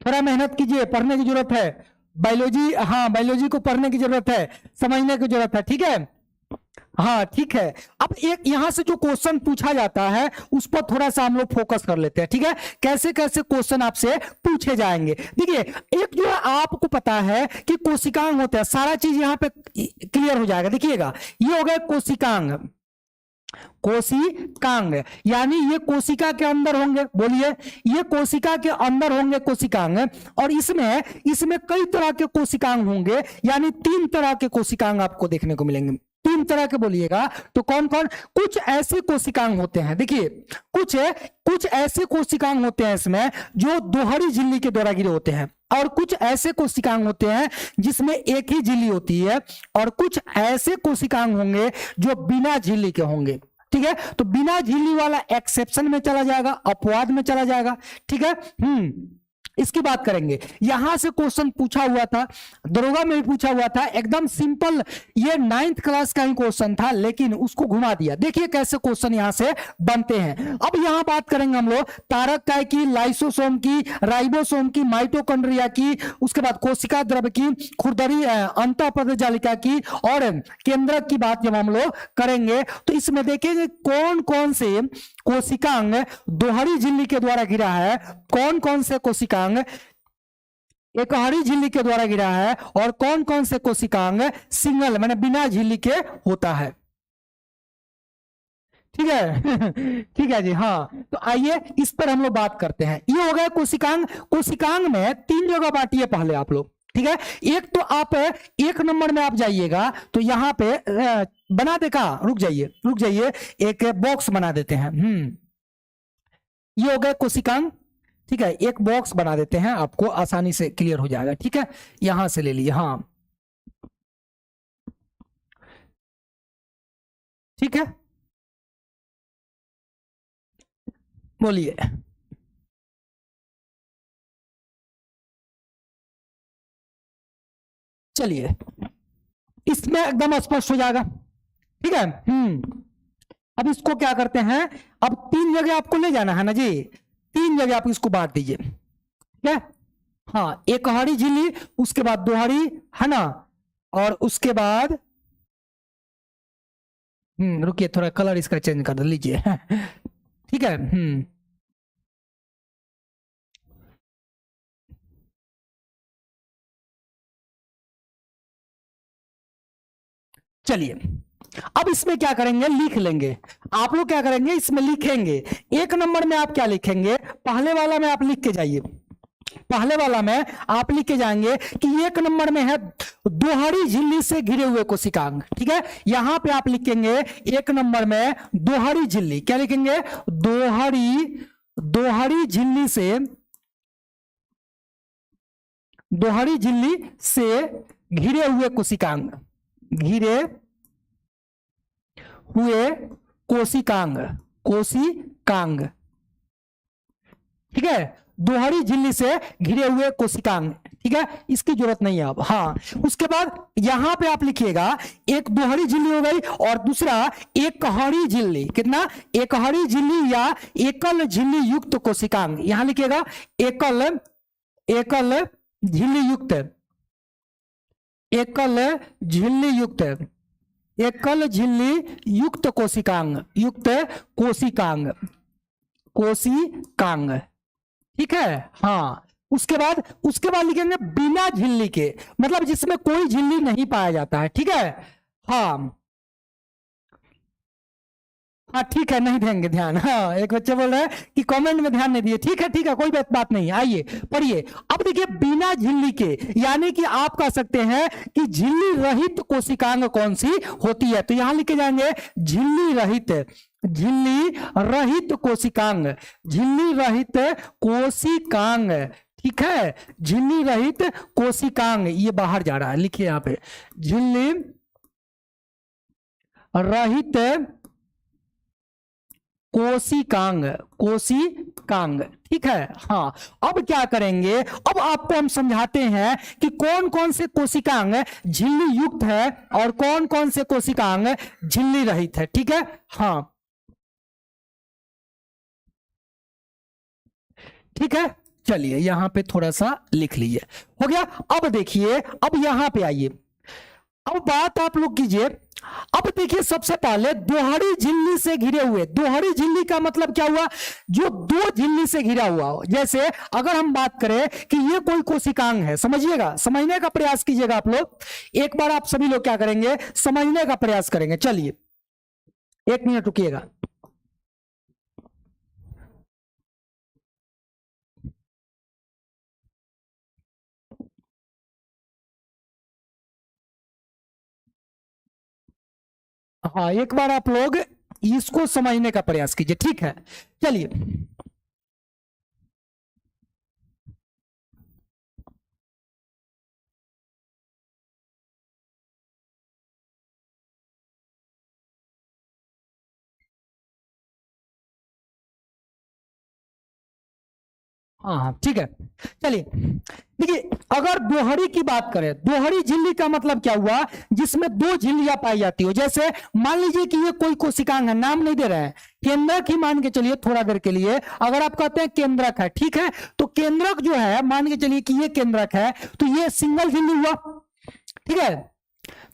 S1: थोड़ा मेहनत कीजिए, पढ़ने की जरूरत है, बायोलॉजी, हाँ बायोलॉजी को पढ़ने की जरूरत है, समझने की जरूरत है, ठीक है। हाँ ठीक है। अब एक यहां से जो क्वेश्चन पूछा जाता है उस पर थोड़ा सा हम लोग फोकस कर लेते हैं, ठीक है। कैसे कैसे क्वेश्चन आपसे पूछे जाएंगे। देखिए एक जो है आपको पता है कि कोशिकांग होते हैं, सारा चीज यहां पे क्लियर हो जाएगा। देखिएगा ये हो गया कोशिकांग, कोशिकांग यानी ये कोशिका के अंदर होंगे, बोलिए ये कोशिका के अंदर होंगे कोशिकांग। और इसमें कई तरह के कोशिकांग होंगे, यानी 3 तरह के कोशिकांग आपको देखने को मिलेंगे। 3 तरह के बोलिएगा तो कौन कौन, कुछ ऐसे कोशिकांग होते हैं, देखिए कुछ ऐसे कोशिकांग होते हैं इसमें जो दोहरी झिल्ली के द्वारा घिरे होते हैं, और कुछ ऐसे कोशिकांग होते हैं जिसमें एक ही झिल्ली होती है, और कुछ ऐसे कोशिकांग होंगे जो बिना झिल्ली के होंगे, ठीक है। तो बिना झिल्ली वाला एक्सेप्शन में चला जाएगा, अपवाद में चला जाएगा, ठीक है। इसकी बात करेंगे। यहां से क्वेश्चन पूछा हुआ था, दरोगा में भी पूछा हुआ था, एकदम सिंपल, ये 9th क्लास का ही क्वेश्चन था, लेकिन उसको घुमा दिया। देखिए कैसे क्वेश्चन यहां से बनते हैं। अब यहां बात करेंगे हम लोग तारक काय की, लाइसोसोम की, राइबोसोम की, माइटोकॉन्ड्रिया की, उसके बाद कोशिका द्रव्य की, खुरदरी अंतःपदजालिका की और केंद्रक की बात जब हम लोग करेंगे तो इसमें देखेंगे कौन कौन से कोशिकांग दोहरी झिल्ली के द्वारा गिरा है, कौन कौन से कोशिकांग एकहरी झिल्ली के द्वारा गिरा है और कौन कौन से कोशिकांग सिंगल माने बिना झिल्ली के होता है। ठीक है ठीक है जी। हाँ तो आइए इस पर हम लोग बात करते हैं। ये हो गया कोशिकांग। कोशिकांग में 3 जगह बांटिए पहले आप लोग, ठीक है। एक तो आप 1 नंबर में आप जाइएगा तो यहां पे बना दे का, रुक जाइए रुक जाइए, एक बॉक्स बना देते हैं। ये हो गए कोशिकांग, ठीक है। एक बॉक्स बना देते हैं, आपको आसानी से क्लियर हो जाएगा, ठीक है। यहां से ले लीजिए, हाँ ठीक है, बोलिए। चलिए इसमें एकदम स्पष्ट हो जाएगा, ठीक है। अब इसको क्या करते हैं, अब 3 जगह आपको ले जाना है ना जी, 3 जगह आप इसको बांट दीजिए, ठीक है। हाँ एक हरी झिल्ली, उसके बाद दोहरी, है ना, और उसके बाद रुकिए थोड़ा कलर इसका चेंज कर लीजिए ठीक है। चलिए अब इसमें क्या करेंगे, लिख लेंगे। आप लोग क्या करेंगे, इसमें लिखेंगे। 1 नंबर में आप क्या लिखेंगे, पहले वाला में आप लिख के जाइए, पहले वाला में आप लिख के जाएंगे कि 1 नंबर में है दोहरी झिल्ली से घिरे हुए कोशिकांग, ठीक है। यहां पे आप लिखेंगे 1 नंबर में दोहरी झिल्ली, क्या लिखेंगे, दोहरी झिल्ली से, दोहरी झिल्ली से घिरे हुए कोशिकांग, घिरे हुए कोशिकांग, कोशिकांग, ठीक है। दोहरी झिल्ली से घिरे हुए कोशिकांग, ठीक है, इसकी जरूरत नहीं है अब। हाँ उसके बाद यहां पे आप लिखिएगा एक दोहरी झिल्ली हो गई और दूसरा एक हरी झिल्ली, कितना, एक हरी झिल्ली या एकल झिल्ली युक्त कोशिकांग, यहां लिखिएगा एकल, एकल झिल्ली युक्त, एकल झिल्ली युक्त, एकल झिल्ली युक्त कोशिकांग, युक्त कोशिकांग, कोशिकांग, ठीक है। हाँ उसके बाद लिखेंगे बिना झिल्ली के, मतलब जिसमें कोई झिल्ली नहीं पाया जाता है, ठीक है। हाँ हाँ ठीक है, नहीं देंगे ध्यान। हाँ एक बच्चे बोल रहे हैं कि कमेंट में ध्यान नहीं दिए, ठीक है कोई बात नहीं। आइए पढ़िए। अब देखिए बिना झिल्ली के, यानी कि आप कह सकते हैं कि झिल्ली रहित कोशिकांग कौन सी होती है, तो यहां लिखे जाएंगे झिल्ली रहित, झिल्ली रहित कोशिकांग, झिल्ली रहित कोशिकांग, ठीक है। झिल्ली रहित कोशिकांग, ये बाहर जा रहा है, लिखिए यहां पे झिल्ली रहित कोशिकांग, कोशिकांग, ठीक है। हाँ अब क्या करेंगे, अब आपको हम समझाते हैं कि कौन कौन से कोशिकांग झिल्ली युक्त है और कौन कौन से कोशिकांग झिल्ली रहित है, ठीक है। हाँ ठीक है, चलिए यहां पे थोड़ा सा लिख लीजिए, हो गया। अब देखिए, अब यहां पे आइए, अब बात आप लोग कीजिए। अब देखिए सबसे पहले दोहरी झिल्ली से घिरे हुए, दोहरी झिल्ली का मतलब क्या हुआ, जो 2 झिल्ली से घिरा हुआ हो। जैसे अगर हम बात करें कि ये कोई कोशिकांग है, समझिएगा, समझने का प्रयास कीजिएगा आप लोग, एक बार आप सभी लोग क्या करेंगे, समझने का प्रयास करेंगे। चलिए 1 मिनट रुकिएगा। हाँ एक बार आप लोग इसको समझने का प्रयास कीजिए, ठीक है। चलिए हाँ ठीक है। चलिए देखिए, अगर दोहरी की बात करें, दोहरी झिल्ली का मतलब क्या हुआ, जिसमें दो झिल्लियां पाई जाती हो। जैसे मान लीजिए कि ये कोई कोशिकांग है, नाम नहीं दे रहे हैं, केंद्रक ही मान के चलिए थोड़ा देर के लिए। अगर आप कहते हैं केंद्रक है, ठीक है, तो केंद्रक जो है मान के चलिए कि ये केंद्रक है, तो ये सिंगल झिल्ली हुआ, ठीक है।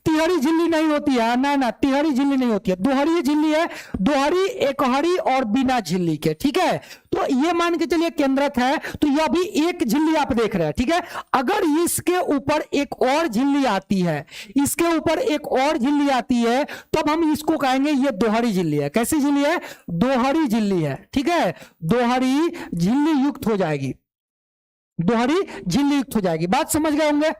S1: तिहरी झिल्ली नहीं होती है, ना ना तिहरी झिल्ली नहीं होती है, दोहरी झिल्ली है, दोहरी, एकहरी और बिना झिल्ली के, ठीक है। तो ये मान के चलिए केंद्रक है, तो यह भी एक झिल्ली आप देख रहे हैं, ठीक है। अगर इसके ऊपर एक और झिल्ली आती है, इसके ऊपर एक और झिल्ली आती है, तब हम इसको कहेंगे ये दोहरी झिल्ली है। कैसी झिल्ली है? दोहरी झिल्ली है, ठीक है, दोहरी झिल्ली युक्त हो जाएगी, दोहरी झिल्ली युक्त हो जाएगी। बात समझ गए होंगे,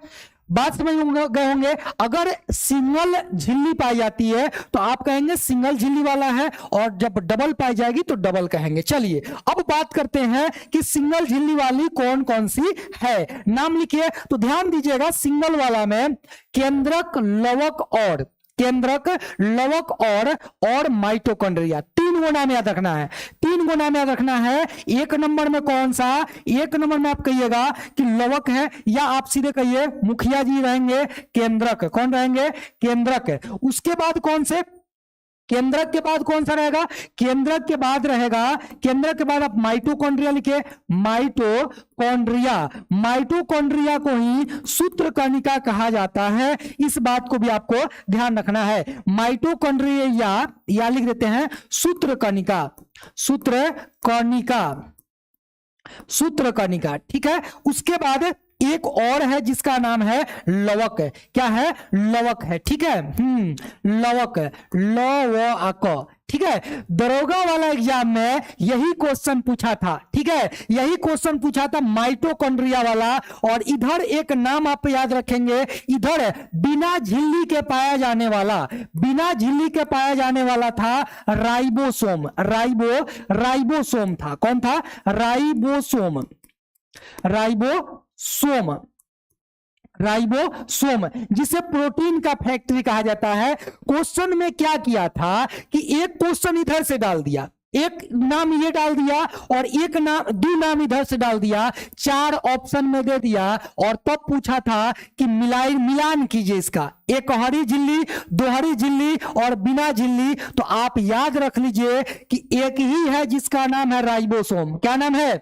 S1: बात समझ गए होंगे। अगर सिंगल झिल्ली पाई जाती है तो आप कहेंगे सिंगल झिल्ली वाला है, और जब डबल पाई जाएगी तो डबल कहेंगे। चलिए अब बात करते हैं कि सिंगल झिल्ली वाली कौन कौन सी है, नाम लिखिए। तो ध्यान दीजिएगा, सिंगल वाला में केंद्रक, लवक और केंद्रक, लवक और माइटोकॉन्ड्रिया, तीन गो नाम याद रखना है, तीन गो नाम याद रखना है। एक नंबर में कौन सा? एक नंबर में आप कहिएगा कि लवक है, या आप सीधे कहिए मुखिया जी रहेंगे केंद्रक। कौन रहेंगे? केंद्रक। उसके बाद कौन से? केंद्रक के बाद कौन सा रहेगा? केंद्रक के बाद रहेगा, केंद्रक के बाद आप माइटोकॉन्ड्रिया लिखे, माइटोकॉन्ड्रिया। माइटोकॉन्ड्रिया को ही सूत्रकणिका कहा जाता है, इस बात को भी आपको ध्यान रखना है। माइटोकॉन्ड्रिया या लिख देते हैं सूत्रकणिका, सूत्रकणिका, सूत्रकणिका, ठीक है। उसके बाद एक और है जिसका नाम है लवक। क्या है? लवक है, ठीक है। लवक, लवक, ठीक है। दरोगा वाला एग्जाम में यही क्वेश्चन पूछा था, ठीक है, यही क्वेश्चन पूछा था माइटोकॉन्ड्रिया वाला। और इधर एक नाम आप याद रखेंगे, इधर बिना झिल्ली के पाया जाने वाला, बिना झिल्ली के पाया जाने वाला था राइबोसोम, राइबोसोम था। कौन था? राइबोसोम, राइबोसोम, राइबोसोम, जिसे प्रोटीन का फैक्ट्री कहा जाता है। क्वेश्चन में क्या किया था कि एक क्वेश्चन इधर से डाल दिया, एक नाम ये डाल दिया और एक नाम, दो नाम इधर से डाल दिया, चार ऑप्शन में दे दिया, और तब पूछा था कि मिलान कीजिए इसका, एक हरी झिल्ली, दोहरी झिल्ली और बिना झिल्ली। तो आप याद रख लीजिए कि एक ही है जिसका नाम है राइबोसोम। क्या नाम है?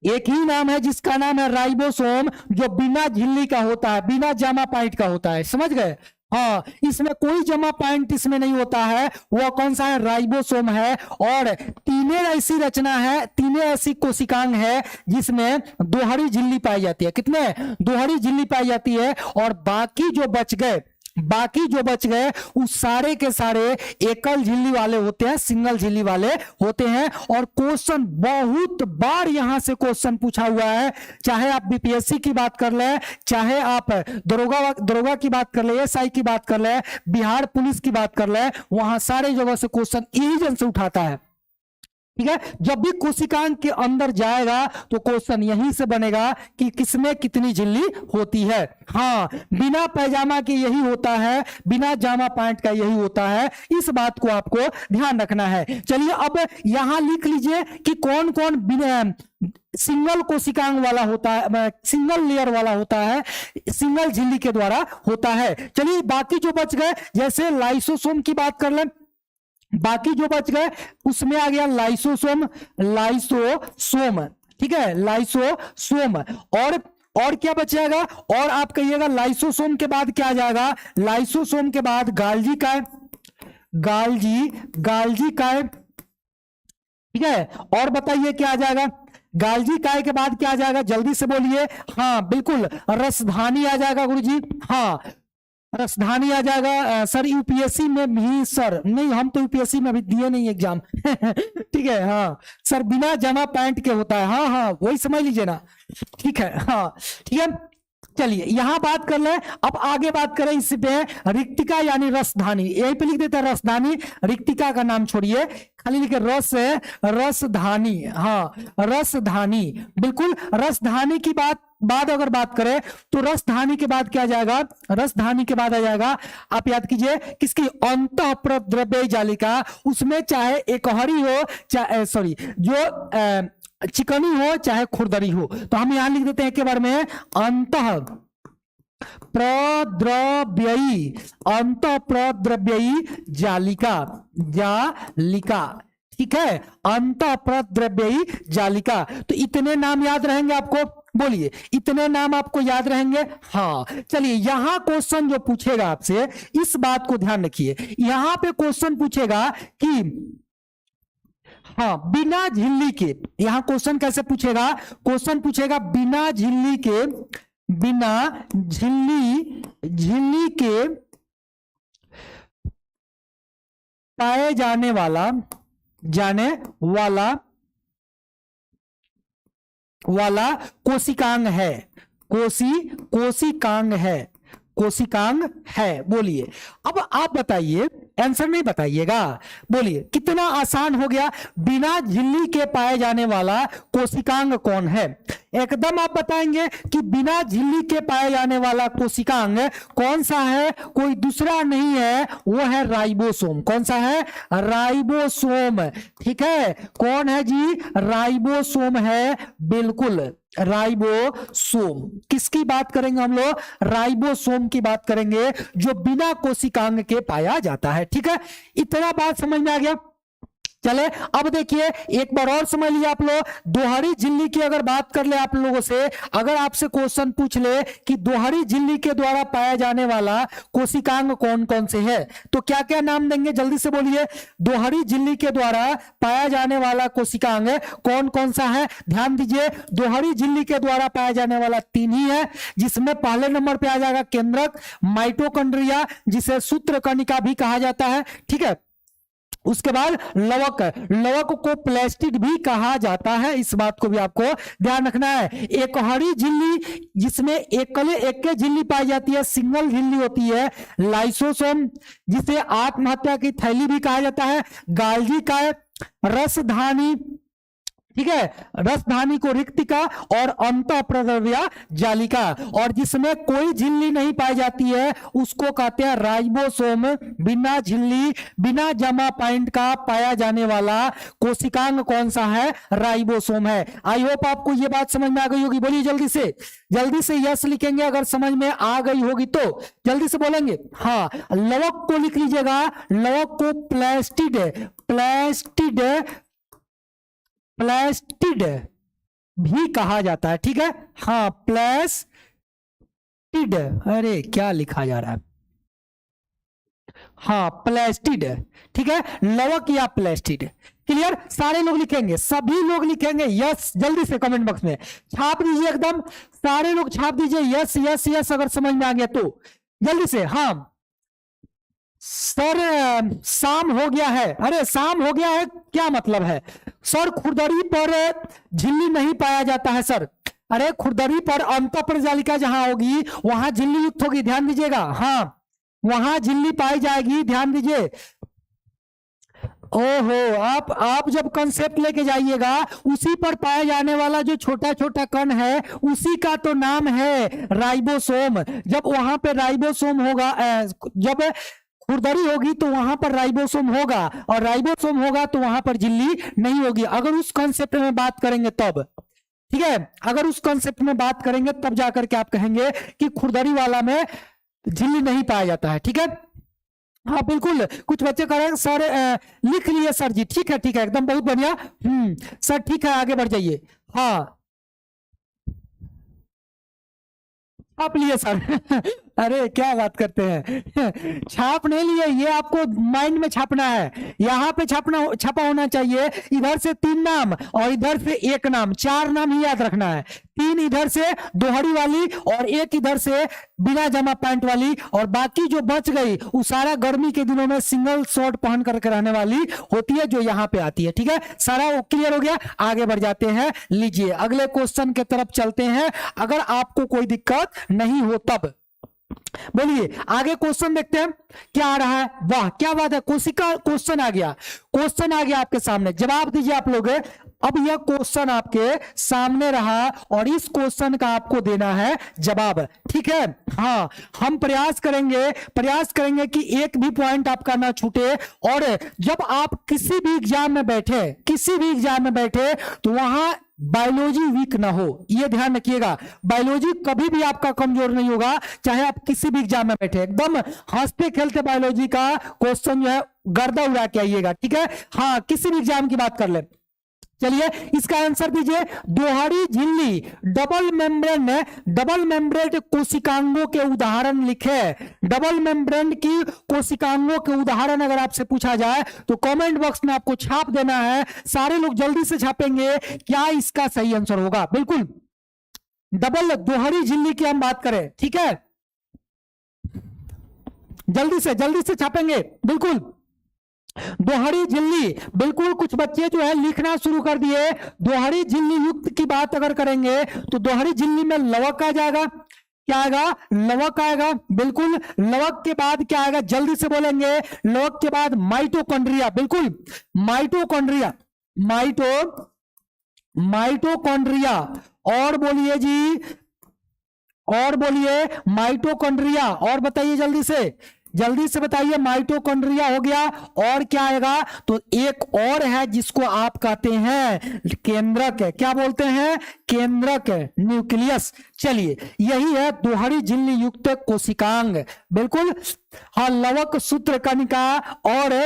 S1: एक ही नाम है जिसका नाम है राइबोसोम, जो बिना झिल्ली का होता है, बिना जामा पॉइंट का होता है। समझ गए? हाँ, इसमें कोई जमा पॉइंट इसमें नहीं होता है। वह कौन सा है? राइबोसोम है। और तीनों ऐसी रचना है, तीनों ऐसी कोशिकांग है जिसमें दोहरी झिल्ली पाई जाती है। कितने? दोहरी झिल्ली पाई जाती है। और बाकी जो बच गए, बाकी जो बच गए उस सारे के सारे एकल झिल्ली वाले होते हैं, सिंगल झिल्ली वाले होते हैं। और क्वेश्चन बहुत बार यहां से क्वेश्चन पूछा हुआ है, चाहे आप बीपीएससी की बात कर ले, चाहे आप दरोगा की बात कर ले, एसआई की बात कर ले, बिहार पुलिस की बात कर ले, वहां सारे जगह से क्वेश्चन यही जन से उठाता है, ठीक है। जब भी कोशिकांग के अंदर जाएगा तो क्वेश्चन यहीं से बनेगा कि किसमें कितनी झिल्ली होती है। हाँ, बिना पैजामा के यही होता है, बिना जामा पैंट का यही होता है, इस बात को आपको ध्यान रखना है। चलिए अब यहां लिख लीजिए कि कौन कौन सिंगल कोशिकांग वाला होता है, सिंगल लेयर वाला होता है, सिंगल झिल्ली के द्वारा होता है। चलिए बाकी जो बच गए, जैसे लाइसोसोम की बात कर लें, बाकी जो बच गए उसमें आ गया लाइसोसोम, लाइसोसोम, ठीक है, लाइसोसोम। और क्या बचेगा? और आप कहिएगा लाइसोसोम के बाद क्या आ जाएगा? लाइसोसोम के बाद गाल्जी काय, गाल्जी काय, ठीक है। और बताइए क्या आ जाएगा? गाल्जी काय के बाद क्या आ जाएगा? जल्दी से बोलिए। हाँ बिल्कुल, रसधानी आ जाएगा गुरुजी। हाँ, रसधानी आ जाएगा। सर यूपीएससी में भी, सर नहीं, हम तो यूपीएससी में अभी दिए नहीं एग्जाम ठीक है। हाँ सर, बिना जमा पैंट के होता है। हाँ हाँ, वही समझ लीजिए ना, ठीक है। हाँ ठीक है, चलिए यहां बात कर ले। अब आगे बात करें इस पे रिक्तिका यानी रसधानी, यहीं पे लिख देते हैं रसधानी, रिक्तिका का नाम छोड़िए, खाली लिखे रसधानी। हाँ, रसधानी, बिल्कुल। रसधानी की बाद अगर बात करें तो रसधानी के बाद क्या जाएगा? रसधानी के बाद आ जाएगा, आप याद कीजिए किसकी? अंतःप्रद्रव्य जालिका। उसमें चाहे एकहरी हो, चाहे जो चिकनी हो चाहे खुरदरी हो। तो हम यहां लिख देते हैं एक बार में अंतः प्रद्रव्ययी, अंतः प्रद्रव्ययी जालिका, जालिका, ठीक है, अंतः प्रद्रव्ययी जालिका। तो इतने नाम याद रहेंगे आपको, बोलिए इतने नाम आपको याद रहेंगे। हाँ चलिए, यहां क्वेश्चन जो पूछेगा आपसे, इस बात को ध्यान रखिए, यहां पे क्वेश्चन पूछेगा कि हाँ बिना झिल्ली के, यहां क्वेश्चन कैसे पूछेगा, क्वेश्चन पूछेगा बिना झिल्ली के, बिना झिल्ली के पाए जाने वाला कोशिकांग है, कोशिकांग है। बोलिए अब आप बताइए, आंसर नहीं बताइएगा, बोलिए कितना आसान हो गया। बिना झिल्ली के पाए जाने वाला कोशिकांग कौन है? एकदम आप बताएंगे कि बिना झिल्ली के पाए जाने वाला कोशिकांग कौन सा है, कोई दूसरा नहीं है, वो है राइबोसोम। कौन सा है? राइबोसोम, ठीक है। कौन है जी? राइबोसोम है, बिल्कुल राइबोसोम। किसकी बात करेंगे हम लोग? राइबोसोम की बात करेंगे, जो बिना कोशिकांग के पाया जाता है, ठीक है। इतना बात समझ में आ गया। चले अब देखिए एक बार और समझ लिया आप लोग, दोहरी झिल्ली की अगर बात कर ले आप लोगों से, अगर आपसे क्वेश्चन पूछ ले कि दोहरी झिल्ली के द्वारा पाया जाने वाला कोशिकांग कौन कौन से है, तो क्या क्या नाम देंगे, जल्दी से बोलिए। दोहरी झिल्ली के द्वारा पाया जाने वाला कोशिकांग कौन कौन सा है? ध्यान दीजिए, दोहरी झिल्ली के द्वारा पाया जाने वाला 3 ही है, जिसमें पहले नंबर पे आ जाएगा केंद्रक, माइटोकॉन्ड्रिया जिसे सूत्रकणिका भी कहा जाता है, ठीक है। उसके बाद लवक, लवक को प्लास्टिड भी कहा जाता है, इस बात को भी आपको ध्यान रखना है। एकहरी झिल्ली जिसमें एक झिल्ली पाई जाती है, सिंगल झिल्ली होती है, लाइसोसोम जिसे आत्महत्या की थैली भी कहा जाता है, गाल्जी का रसधानी, ठीक है, रसधानी को रिक्तिका, और अंतः प्रद्रव्या जालिका, और जिसमें कोई झिल्ली नहीं पाई जाती है उसको कहते हैं राइबोसोम। बिना झिल्ली, बिना जमा पॉइंट का पाया जाने वाला कोशिकांग कौन सा है? राइबोसोम है। आई होप आपको ये बात समझ में आ गई होगी। बोलिए जल्दी से यस लिखेंगे अगर समझ में आ गई होगी तो, जल्दी से बोलेंगे। हाँ, लवक को लिख लीजिएगा, लवक को प्लास्टिड भी कहा जाता है, ठीक है। हाँ प्लास्टिड, अरे क्या लिखा जा रहा है, हाँ प्लास्टिड, ठीक है, लवक या प्लास्टिड। क्लियर? सारे लोग लिखेंगे, सभी लोग लिखेंगे यस, जल्दी से कमेंट बॉक्स में छाप दीजिए, एकदम सारे लोग छाप दीजिए यस यस यस अगर समझ में आ गया तो जल्दी से। हाँ सर शाम हो गया है, अरे शाम हो गया है क्या मतलब है सर? खुरदरी पर झिल्ली नहीं पाया जाता है सर। अरे खुरदरी पर अंतः प्रजालिका जहां होगी वहां झिल्ली युक्त होगी, ध्यान दीजिएगा। हाँ वहां झिल्ली पाई जाएगी, ध्यान दीजिए। ओहो, आप जब कंसेप्ट लेके जाइएगा, उसी पर पाया जाने वाला जो छोटा छोटा कण है उसी का तो नाम है राइबोसोम। जब वहां पे राइबोसोम होगा, जब खुरदरी होगी तो वहां पर राइबोसोम होगा, और राइबोसोम होगा तो वहां पर झिल्ली नहीं होगी। अगर उस कॉन्सेप्ट में बात करेंगे तब, ठीक है, अगर उस कॉन्सेप्ट में बात करेंगे तब जाकर के आप कहेंगे कि खुरदरी वाला में झिल्ली नहीं पाया जाता है, ठीक है। हाँ बिल्कुल, कुछ बच्चे कह रहे हैं सर लिख लिए सर जी, ठीक है एकदम बहुत बढ़िया। सर ठीक है, आगे बढ़ जाइए। हाँ छाप लिए सर अरे क्या बात करते हैं, छाप नहीं लिए, ये आपको माइंड में छापना है, यहाँ पे छापा होना चाहिए। इधर से 3 नाम और इधर से 1 नाम, 4 नाम ही याद रखना है। 3 इधर से दोहरी वाली और 1 इधर से बिना जमा पैंट वाली, और बाकी जो बच गई वो सारा गर्मी के दिनों में सिंगल शॉर्ट पहन करके रहने वाली होती है, जो यहाँ पे आती है, ठीक है। सारा वो क्लियर हो गया, आगे बढ़ जाते हैं। लीजिए अगले क्वेश्चन के तरफ चलते हैं, अगर आपको कोई दिक्कत नहीं हो तब। बोलिए आगे क्वेश्चन देखते हैं क्या आ रहा है। वाह क्या बात है, कोशिका क्वेश्चन आ गया, क्वेश्चन आ गया आपके सामने, जवाब दीजिए आप लोग। अब यह क्वेश्चन आपके सामने रहा और इस क्वेश्चन का आपको देना है जवाब, ठीक है। हाँ हम प्रयास करेंगे कि एक भी पॉइंट आपका ना छूटे, और जब आप किसी भी एग्जाम में बैठे तो वहां बायोलॉजी वीक ना हो, ये ध्यान रखिएगा। बायोलॉजी कभी भी आपका कमजोर नहीं होगा, चाहे आप किसी भी एग्जाम में बैठे, एकदम हंसते खेलते बायोलॉजी का क्वेश्चन जो है गर्दा उड़ा के आइएगा, ठीक है। हाँ, किसी भी एग्जाम की बात कर ले। चलिए इसका आंसर दीजिए। दोहरी झिल्ली डबल मेम्ब्रेन कोशिकांगों के उदाहरण लिखे। डबल मेम्ब्रेन की कोशिकांगों के उदाहरण अगर आपसे पूछा जाए तो कमेंट बॉक्स में आपको छाप देना है। सारे लोग जल्दी से छापेंगे, क्या इसका सही आंसर होगा। बिल्कुल दोहरी झिल्ली की हम बात करें, ठीक है, जल्दी से छापेंगे। बिल्कुल दोहरी झिल्ली, बिल्कुल कुछ बच्चे जो है लिखना शुरू कर दिए। दोहरी झिल्ली युक्त की बात अगर करेंगे तो दोहरी झिल्ली में लवक आ जाएगा। क्या आएगा? लवक आएगा। बिल्कुल लवक के बाद क्या आएगा, जल्दी से बोलेंगे। लवक के बाद माइटोकॉन्ड्रिया, बिल्कुल माइटोकॉन्ड्रिया, माइटोकॉन्ड्रिया। और बोलिए जी, और बोलिए माइटोकॉन्ड्रिया। और बताइए जल्दी से बताइए। माइटोकॉन्ड्रिया हो गया, और क्या आएगा? तो एक और है जिसको आप कहते हैं केंद्रक। क्या बोलते हैं? केंद्रक, न्यूक्लियस। चलिए यही है दोहरी झिल्ली युक्त कोशिकांग। बिल्कुल हाँ, लवक, सूत्र कणिका और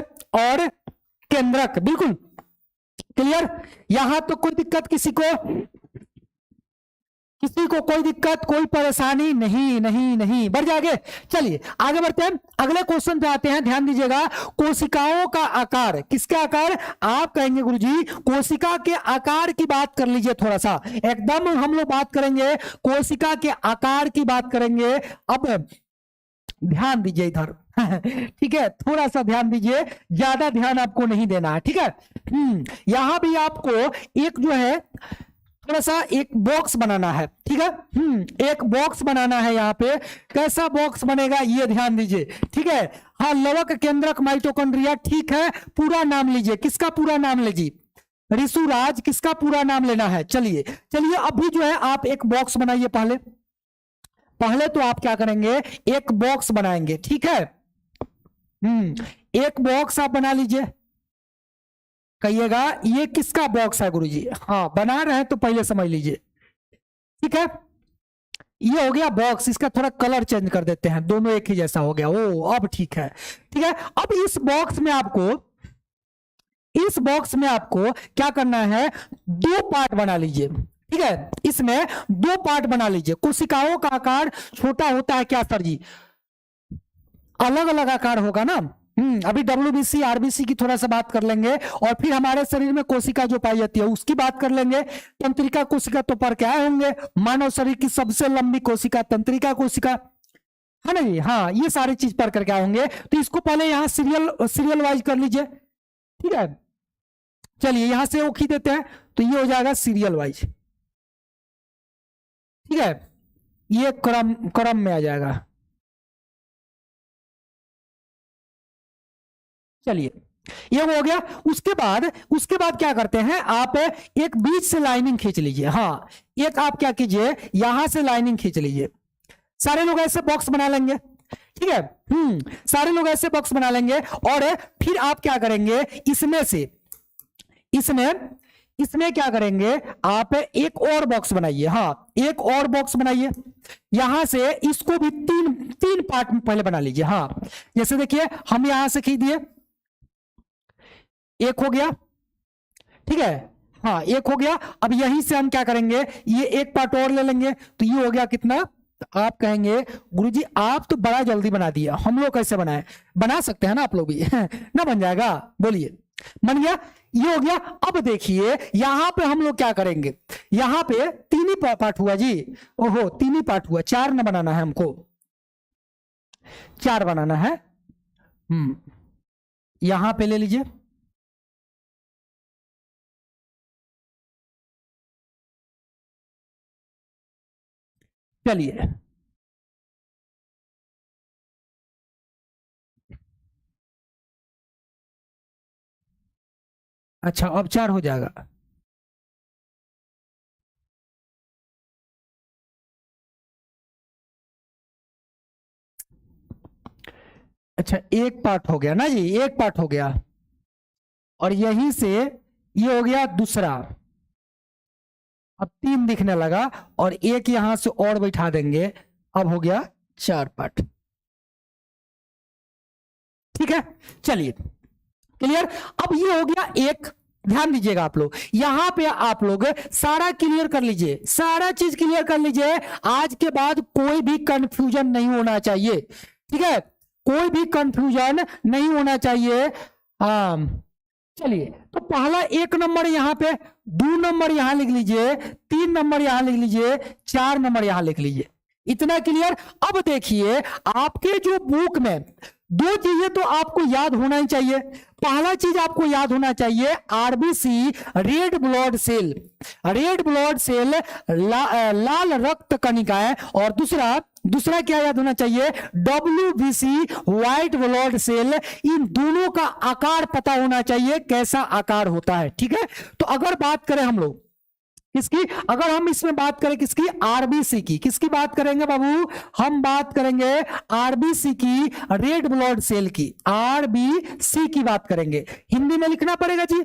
S1: केंद्रक। बिल्कुल क्लियर। यहां तो कोई दिक्कत किसी को कोई दिक्कत, कोई परेशानी नहीं। बढ़ जाएंगे। चलिए आगे बढ़ते हैं, अगले क्वेश्चन पे आते हैं। ध्यान दीजिएगा। कोशिकाओं का आकार, किसका आकार? आप कहेंगे गुरुजी कोशिका के आकार की बात कर लीजिए। थोड़ा सा एकदम हम लोग बात करेंगे, कोशिका के आकार की बात करेंगे। अब ध्यान दीजिए इधर ठीक है, थोड़ा सा ध्यान दीजिए, ज्यादा ध्यान आपको नहीं देना है, ठीक है। यहां भी आपको एक जो है थोड़ा सा एक बॉक्स बनाना है, ठीक है। एक बॉक्स बनाना है यहाँ पे। कैसा बॉक्स बनेगा ये ध्यान दीजिए, ठीक है। हाँ, लवक, केंद्रक, माइटोकॉन्ड्रिया, ठीक है। पूरा नाम लीजिए। किसका पूरा नाम लीजिए? ऋषुराज, किसका पूरा नाम लेना है? चलिए अभी जो है आप एक बॉक्स बनाइए। पहले तो आप क्या करेंगे, एक बॉक्स बनाएंगे, ठीक है। एक बॉक्स आप बना लीजिए। कहिएगा ये किसका बॉक्स है गुरुजी? हाँ, बना रहे हैं तो पहले समझ लीजिए, ठीक है। ये हो गया बॉक्स। इसका थोड़ा कलर चेंज कर देते हैं, दोनों एक ही जैसा हो गया। ओ अब ठीक है, ठीक है। अब इस बॉक्स में आपको क्या करना है, दो पार्ट बना लीजिए, ठीक है। इसमें दो पार्ट बना लीजिए। कोशिकाओं का आकार छोटा होता है क्या सर जी? अलग अलग आकार होगा ना। अभी WBC RBC की थोड़ा सा बात कर लेंगे, और फिर हमारे शरीर में कोशिका जो पाई जाती है उसकी बात कर लेंगे। तंत्रिका कोशिका तो पर क्या होंगे, मानव शरीर की सबसे लंबी कोशिका तंत्रिका कोशिका है ना जी। हाँ, ये सारी चीज पर कर क्या होंगे। तो इसको पहले यहाँ सीरियल वाइज कर लीजिए, ठीक है। चलिए यहां से वो खींच देते हैं, तो ये हो जाएगा सीरियल वाइज, ठीक है। ये क्रम में आ जाएगा। चलिए ये हो गया। उसके बाद क्या करते हैं, आप एक बीच से लाइनिंग खींच लीजिए। हाँ, एक आप क्या कीजिए, यहां से लाइनिंग खींच लीजिए। सारे लोग ऐसे बॉक्स बना लेंगे, ठीक है। सारे लोग ऐसे बॉक्स बना लेंगे, और फिर आप क्या करेंगे, इसमें क्या करेंगे, आप एक और बॉक्स बनाइए। हाँ, एक और बॉक्स बनाइए। यहां से इसको भी तीन पार्ट में पहले बना लीजिए। हाँ, जैसे देखिए हम यहां से खींच दिए, एक हो गया, ठीक है। हाँ, एक हो गया। अब यहीं से हम क्या करेंगे, ये एक पार्ट और ले लेंगे, तो ये हो गया कितना। तो आप कहेंगे गुरुजी आप तो बड़ा जल्दी बना दिया, हम लोग कैसे बनाए? बना सकते हैं ना आप लोग भी ना, बन जाएगा। बोलिए, बन गया। ये हो गया। अब देखिए यहां पे हम लोग क्या करेंगे, यहां पे तीन ही पार्ट हुआ जी। ओहो, तीन ही पार्ट हुआ, चार न बनाना है हमको, चार बनाना है। यहां पे ले लीजिए, चलिए अच्छा, अब चार हो जाएगा। अच्छा, एक पार्ट हो गया ना जी, एक पार्ट हो गया, और यहीं से ये हो गया दूसरा। अब 3 दिखने लगा और एक यहां से और बैठा देंगे, अब हो गया 4 पार्ट। ठीक है, चलिए क्लियर। अब ये हो गया एक, ध्यान दीजिएगा आप लोग, यहां पे आप लोग सारा क्लियर कर लीजिए, सारा चीज क्लियर कर लीजिए। आज के बाद कोई भी कंफ्यूजन नहीं होना चाहिए, ठीक है, कोई भी कंफ्यूजन नहीं होना चाहिए। चलिए, तो पहला 1 नंबर यहां पे, 2 नंबर यहां लिख लीजिए, 3 नंबर यहां लिख लीजिए, 4 नंबर यहां लिख लीजिए, इतना क्लियर। अब देखिए आपके जो बुक में 2 चीजें तो आपको याद होना ही चाहिए। पहला चीज आपको याद होना चाहिए RBC, red blood cell, red blood cell लाल रक्त कणिकाएं, और दूसरा क्या याद होना चाहिए, डब्ल्यूबीसी, व्हाइट ब्लड सेल। इन दोनों का आकार पता होना चाहिए, कैसा आकार होता है, ठीक है। तो अगर बात करें हम लोग किसकी, अगर हम इसमें बात करें किसकी, आरबीसी की, किसकी बात करेंगे बाबू, हम बात करेंगे आरबीसी की, रेड ब्लड सेल की, आरबीसी की बात करेंगे। हिंदी में लिखना पड़ेगा जी,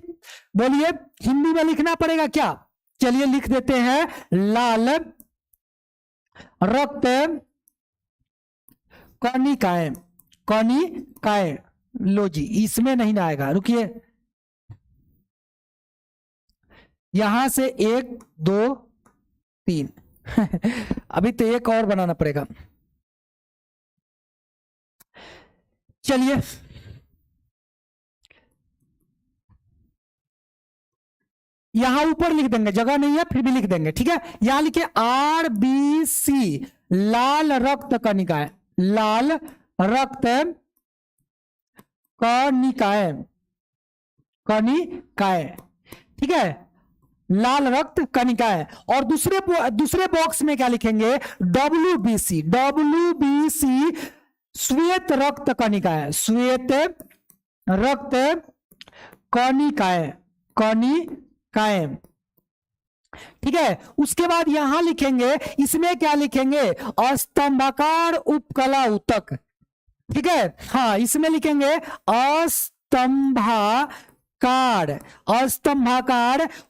S1: बोलिए, हिंदी में लिखना पड़ेगा क्या, चलिए लिख देते हैं, लाल रक्त कणिकाएं, कणिकाएं। लो जी, इसमें नहीं ना आएगा, रुकिए, यहां से 1 2 3 अभी तो एक और बनाना पड़ेगा। चलिए, यहां ऊपर लिख देंगे, जगह नहीं है फिर भी लिख देंगे, ठीक है। यहां लिखे आरबीसी, लाल रक्त कणिकाएं, लाल रक्त कणिकाएं, कणिकाएं, ठीक है, लाल रक्त कणिकाएं। और दूसरे बॉक्स में क्या लिखेंगे, डब्ल्यूबीसी, डब्ल्यूबीसी, श्वेत रक्त कणिकाएं, श्वेत रक्त कणिकाएं, कणिकाएं, ठीक है। उसके बाद यहां लिखेंगे, इसमें क्या लिखेंगे, अस्तंभाकार उपकला ऊतक, ठीक है, हाँ इसमें लिखेंगे अस्तंभाकार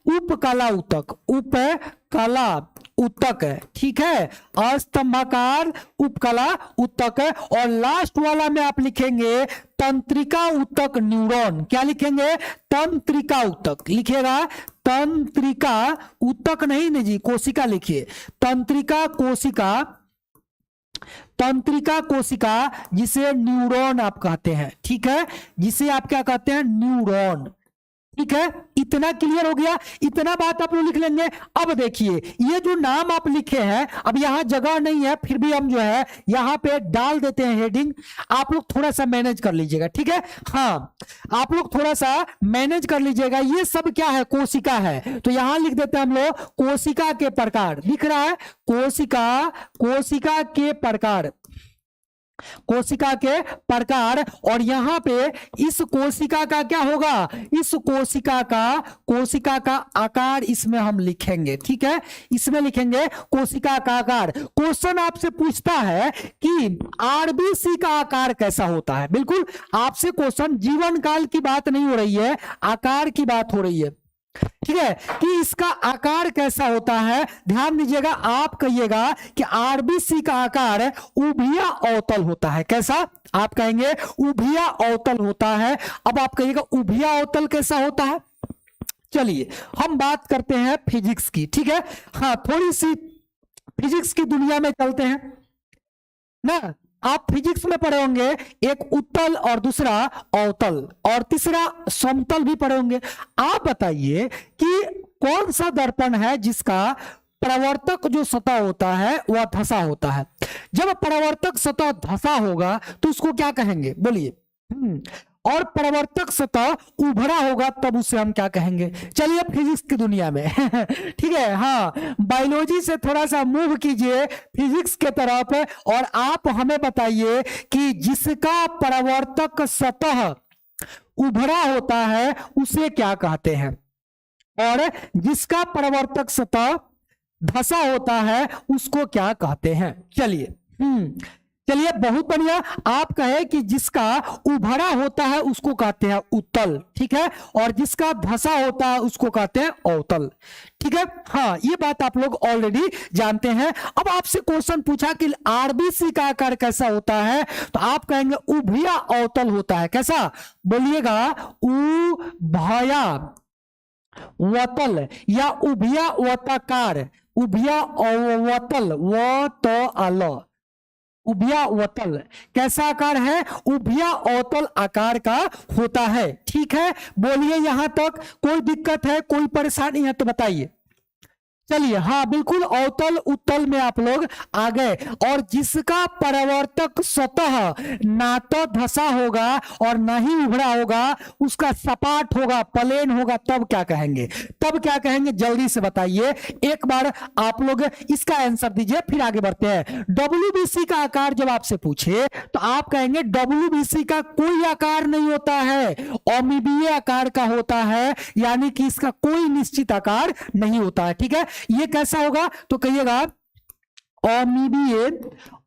S1: उपकला ऊतक, उपकला ऊतक, ठीक है, अस्तंभाकार उपकला ऊतक। और लास्ट वाला में आप लिखेंगे तंत्रिका ऊतक न्यूरॉन, क्या लिखेंगे, तंत्रिका ऊतक, लिखिएगा तंत्रिका ऊतक नहीं जी, कोशिका लिखिए, तंत्रिका कोशिका, तंत्रिका कोशिका, जिसे न्यूरॉन आप कहते हैं, ठीक है, जिसे आप क्या कहते हैं, न्यूरॉन, ठीक है। इतना क्लियर हो गया, इतना बात आप लोग लिख लेंगे। अब देखिए ये जो नाम आप लिखे हैं, अब यहां जगह नहीं है, फिर भी हम जो है यहां पे डाल देते हैं हेडिंग, आप लोग थोड़ा सा मैनेज कर लीजिएगा, ठीक है, हाँ आप लोग थोड़ा सा मैनेज कर लीजिएगा। ये सब क्या है, कोशिका है, तो यहां लिख देते हैं हम लोग कोशिका के प्रकार, दिख रहा है, कोशिका, कोशिका के प्रकार, कोशिका के प्रकार। और यहां पे इस कोशिका का क्या होगा, इस कोशिका का आकार इसमें हम लिखेंगे, ठीक है, इसमें लिखेंगे कोशिका का आकार। क्वेश्चन आपसे पूछता है कि आरबीसी का आकार कैसा होता है, बिल्कुल आपसे क्वेश्चन जीवन काल की बात नहीं हो रही है, आकार की बात हो रही है, ठीक है, कि इसका आकार कैसा होता है। ध्यान दीजिएगा, आप कहिएगा कि आरबीसी का आकार उभिया अवतल होता है, कैसा, आप कहेंगे उभिया अवतल होता है। अब आप कहिएगा उभिया अवतल कैसा होता है। चलिए हम बात करते हैं फिजिक्स की, ठीक है, हाँ थोड़ी सी फिजिक्स की दुनिया में चलते हैं ना। आप फिजिक्स में पढ़े होंगे एक उत्तल और दूसरा अवतल और तीसरा समतल भी पढ़े होंगे। आप बताइए कि कौन सा दर्पण है जिसका परावर्तक जो सतह होता है वह धसा होता है। जब परावर्तक सतह धसा होगा तो उसको क्या कहेंगे, बोलिए, और परावर्तक सतह उभरा होगा तब उसे हम क्या कहेंगे। चलिए फिजिक्स की दुनिया में ठीक है, हाँ बायोलॉजी से थोड़ा सा मूव कीजिए फिजिक्स के तरफ और आप हमें बताइए कि जिसका परावर्तक सतह उभरा होता है उसे क्या कहते हैं, और जिसका परावर्तक सतह धसा होता है उसको क्या कहते हैं। चलिए चलिए बहुत बढ़िया। आप कहे कि जिसका उभरा होता है उसको कहते हैं उत्तल, ठीक है, और जिसका धसा होता है उसको कहते हैं अवतल, ठीक है। हाँ, ये बात आप लोग ऑलरेडी जानते हैं। अब आपसे क्वेश्चन पूछा कि आरबीसी का आकार कैसा होता है, तो आप कहेंगे उभया अवतल होता है। कैसा बोलिएगा? उभया वतल या उभया वताकार, उभया अवतल, वतल, उभया वतल कैसा आकार है? उभया अवतल आकार का होता है, ठीक है। बोलिए यहां तक कोई दिक्कत है, कोई परेशानी है तो बताइए। चलिए, हाँ बिल्कुल, अवतल उत्तल में आप लोग आ गए। और जिसका परावर्तक सतह ना तो धसा होगा और ना ही उभरा होगा, उसका सपाट होगा, प्लेन होगा, तब क्या कहेंगे? तब क्या कहेंगे जल्दी से बताइए। एक बार आप लोग इसका आंसर दीजिए, फिर आगे बढ़ते हैं। डब्ल्यूबीसी का आकार जब आपसे पूछे तो आप कहेंगे डब्ल्यूबीसी का कोई आकार नहीं होता है, अमीबीय आकार का होता है, यानी कि इसका कोई निश्चित आकार नहीं होता है, ठीक है। ये कैसा होगा तो कहिएगा अमीबीय,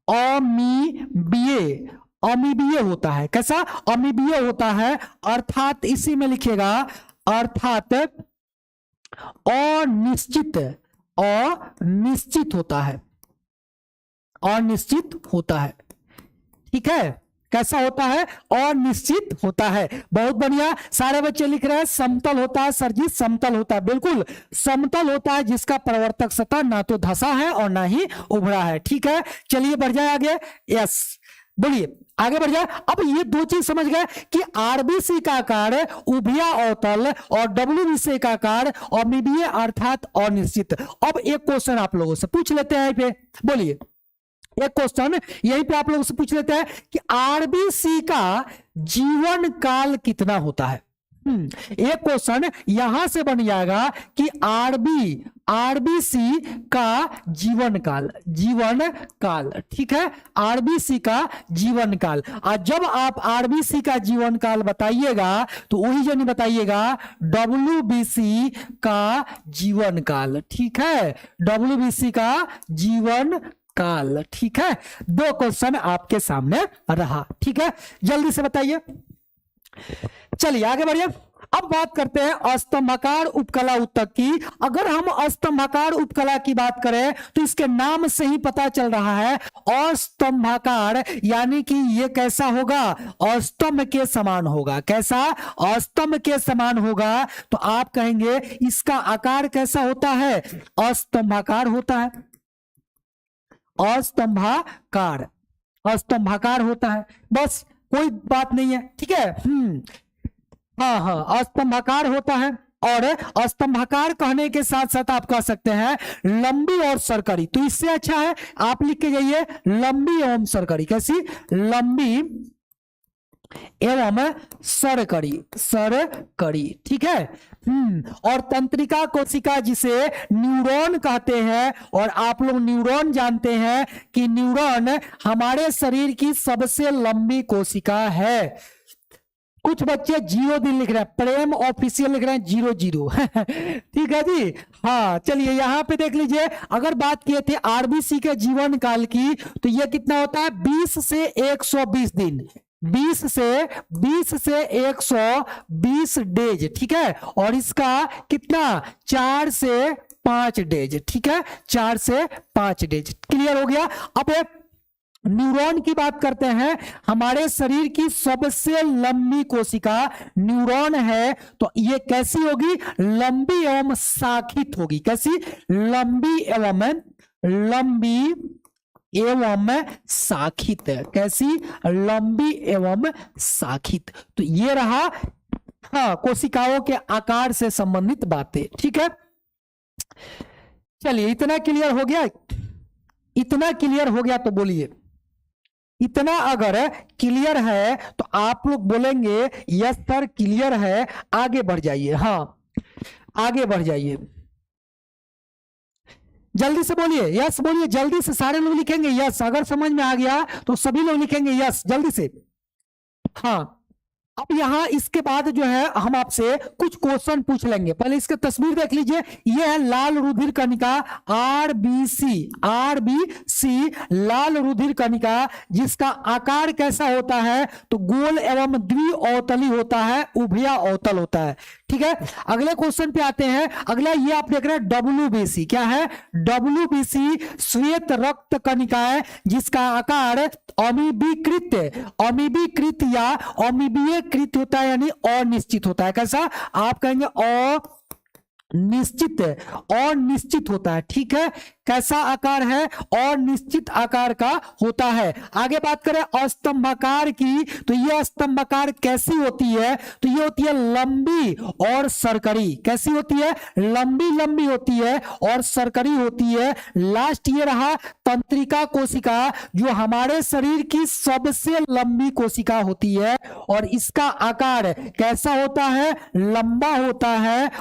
S1: अमीबीय, अमीबीय होता है। कैसा? अमीबीय होता है, अर्थात इसी में लिखिएगा अर्थात अनिश्चित, अनिश्चित होता है, अनिश्चित होता है, ठीक है। कैसा होता है? अनिश्चित होता है। बहुत बढ़िया, सारे बच्चे लिख रहे हैं समतल होता है सर जी, समतल होता है, बिल्कुल समतल होता है जिसका प्रवर्तक सतह ना तो धसा है और ना ही उभरा है, ठीक है। चलिए बढ़ जाए आगे। यस, बोलिए आगे बढ़ जाए। अब ये दो चीज समझ गए कि आरबीसी का आकार उभया अवतल और डब्ल्यूबीसी का आकार अमीबीय अर्थात अनिश्चित। अब एक क्वेश्चन आप लोगों से पूछ लेते हैं पे, बोलिए एक क्वेश्चन यहीं पे आप लोगों से पूछ लेते हैं कि आरबीसी का जीवन काल कितना होता है। एक क्वेश्चन यहां से बन जाएगा कि आरबीसी का जीवन काल, जीवन काल, ठीक है, आरबीसी का जीवन काल। और जब आप आरबीसी का जीवन काल बताइएगा तो वही जो नहीं बताइएगा डब्ल्यूबीसी का जीवन काल, ठीक है, डब्ल्यूबीसी का जीवन काल, ठीक है। दो क्वेश्चन आपके सामने रहा, ठीक है, जल्दी से बताइए। चलिए आगे बढ़िए। अब बात करते हैं स्तंभाकार उपकला उत्तक की। अगर हम स्तंभाकार उपकला की बात करें तो इसके नाम से ही पता चल रहा है अस्तंभाकार, यानी कि ये कैसा होगा? अस्तंभ के समान होगा। कैसा? अस्तंभ के समान होगा। तो आप कहेंगे इसका आकार कैसा होता है? अस्तंभाकार होता है, अस्तंभाकार, अस्तंभाकार होता है, बस कोई बात नहीं है, ठीक है। हाँ हाँ, स्तंभाकार होता है। और स्तंभाकार कहने के साथ साथ आप कह सकते हैं लंबी और सरकरी। तो इससे अच्छा है आप लिख के जाइए लंबी एवं सरकरी। कैसी? लंबी एवं सरकरी, सरकरी, ठीक है। और तंत्रिका कोशिका जिसे न्यूरॉन कहते हैं, और आप लोग न्यूरॉन जानते हैं कि न्यूरॉन हमारे शरीर की सबसे लंबी कोशिका है। कुछ बच्चे 0 दिन लिख रहे हैं, प्रेम ऑफिशियल लिख रहे हैं 00 ठीक है जी। हाँ चलिए यहां पे देख लीजिए, अगर बात किए थे आरबीसी के जीवन काल की तो ये कितना होता है? 20 से 120 दिन, 20 से 120 डेज, ठीक है। और इसका कितना? 4 से 5 डेज, ठीक है, 4 से 5 डेज। क्लियर हो गया। अब न्यूरॉन की बात करते हैं। हमारे शरीर की सबसे लंबी कोशिका न्यूरॉन है, तो ये कैसी होगी? लंबी एवं शाखित होगी। कैसी? लंबी एवं शाखित। कैसी? लंबी एवं शाखित। तो ये रहा हाँ कोशिकाओं के आकार से संबंधित बातें, ठीक है। चलिए इतना क्लियर हो गया, इतना क्लियर हो गया तो बोलिए इतना अगर क्लियर है तो आप लोग बोलेंगे यस सर क्लियर है, आगे बढ़ जाइए। हाँ आगे बढ़ जाइए, जल्दी से बोलिए यस, बोलिए जल्दी से, सारे लोग लिखेंगे यस। अगर समझ में आ गया तो सभी लोग लिखेंगे यस जल्दी से। हाँ अब यहाँ इसके बाद जो है हम आपसे कुछ क्वेश्चन पूछ लेंगे। पहले इसकी तस्वीर देख लीजिए, ये है लाल रुधिर कणिका आरबीसी, आरबीसी लाल रुधिर कणिका, जिसका आकार कैसा होता है तो गोल एवं द्विअवतली होता है, उभया अवतल होता है। ठीक है, अगले क्वेश्चन पे आते हैं। अगला ये आप देख रहे हैं डब्ल्यूबीसी, क्या है डब्ल्यूबीसी श्वेत रक्त कणिका है, जिसका आकार अमीबीकृत या अमीबीयकृत होता है, यानी अनिश्चित होता है। कैसा आप कहेंगे निश्चित, और निश्चित होता है। ठीक है, कैसा आकार है और निश्चित आकार का होता है। आगे बात करें अस्तंभाकार की, तो ये स्तंभाकार कैसी होती है तो ये होती है लंबी और सरकरी। कैसी होती है, लंबी लंबी होती है और सरकरी होती है। लास्ट ये रहा तंत्रिका कोशिका, जो हमारे शरीर की सबसे लंबी कोशिका होती है, और इसका आकार कैसा होता है, लंबा होता है,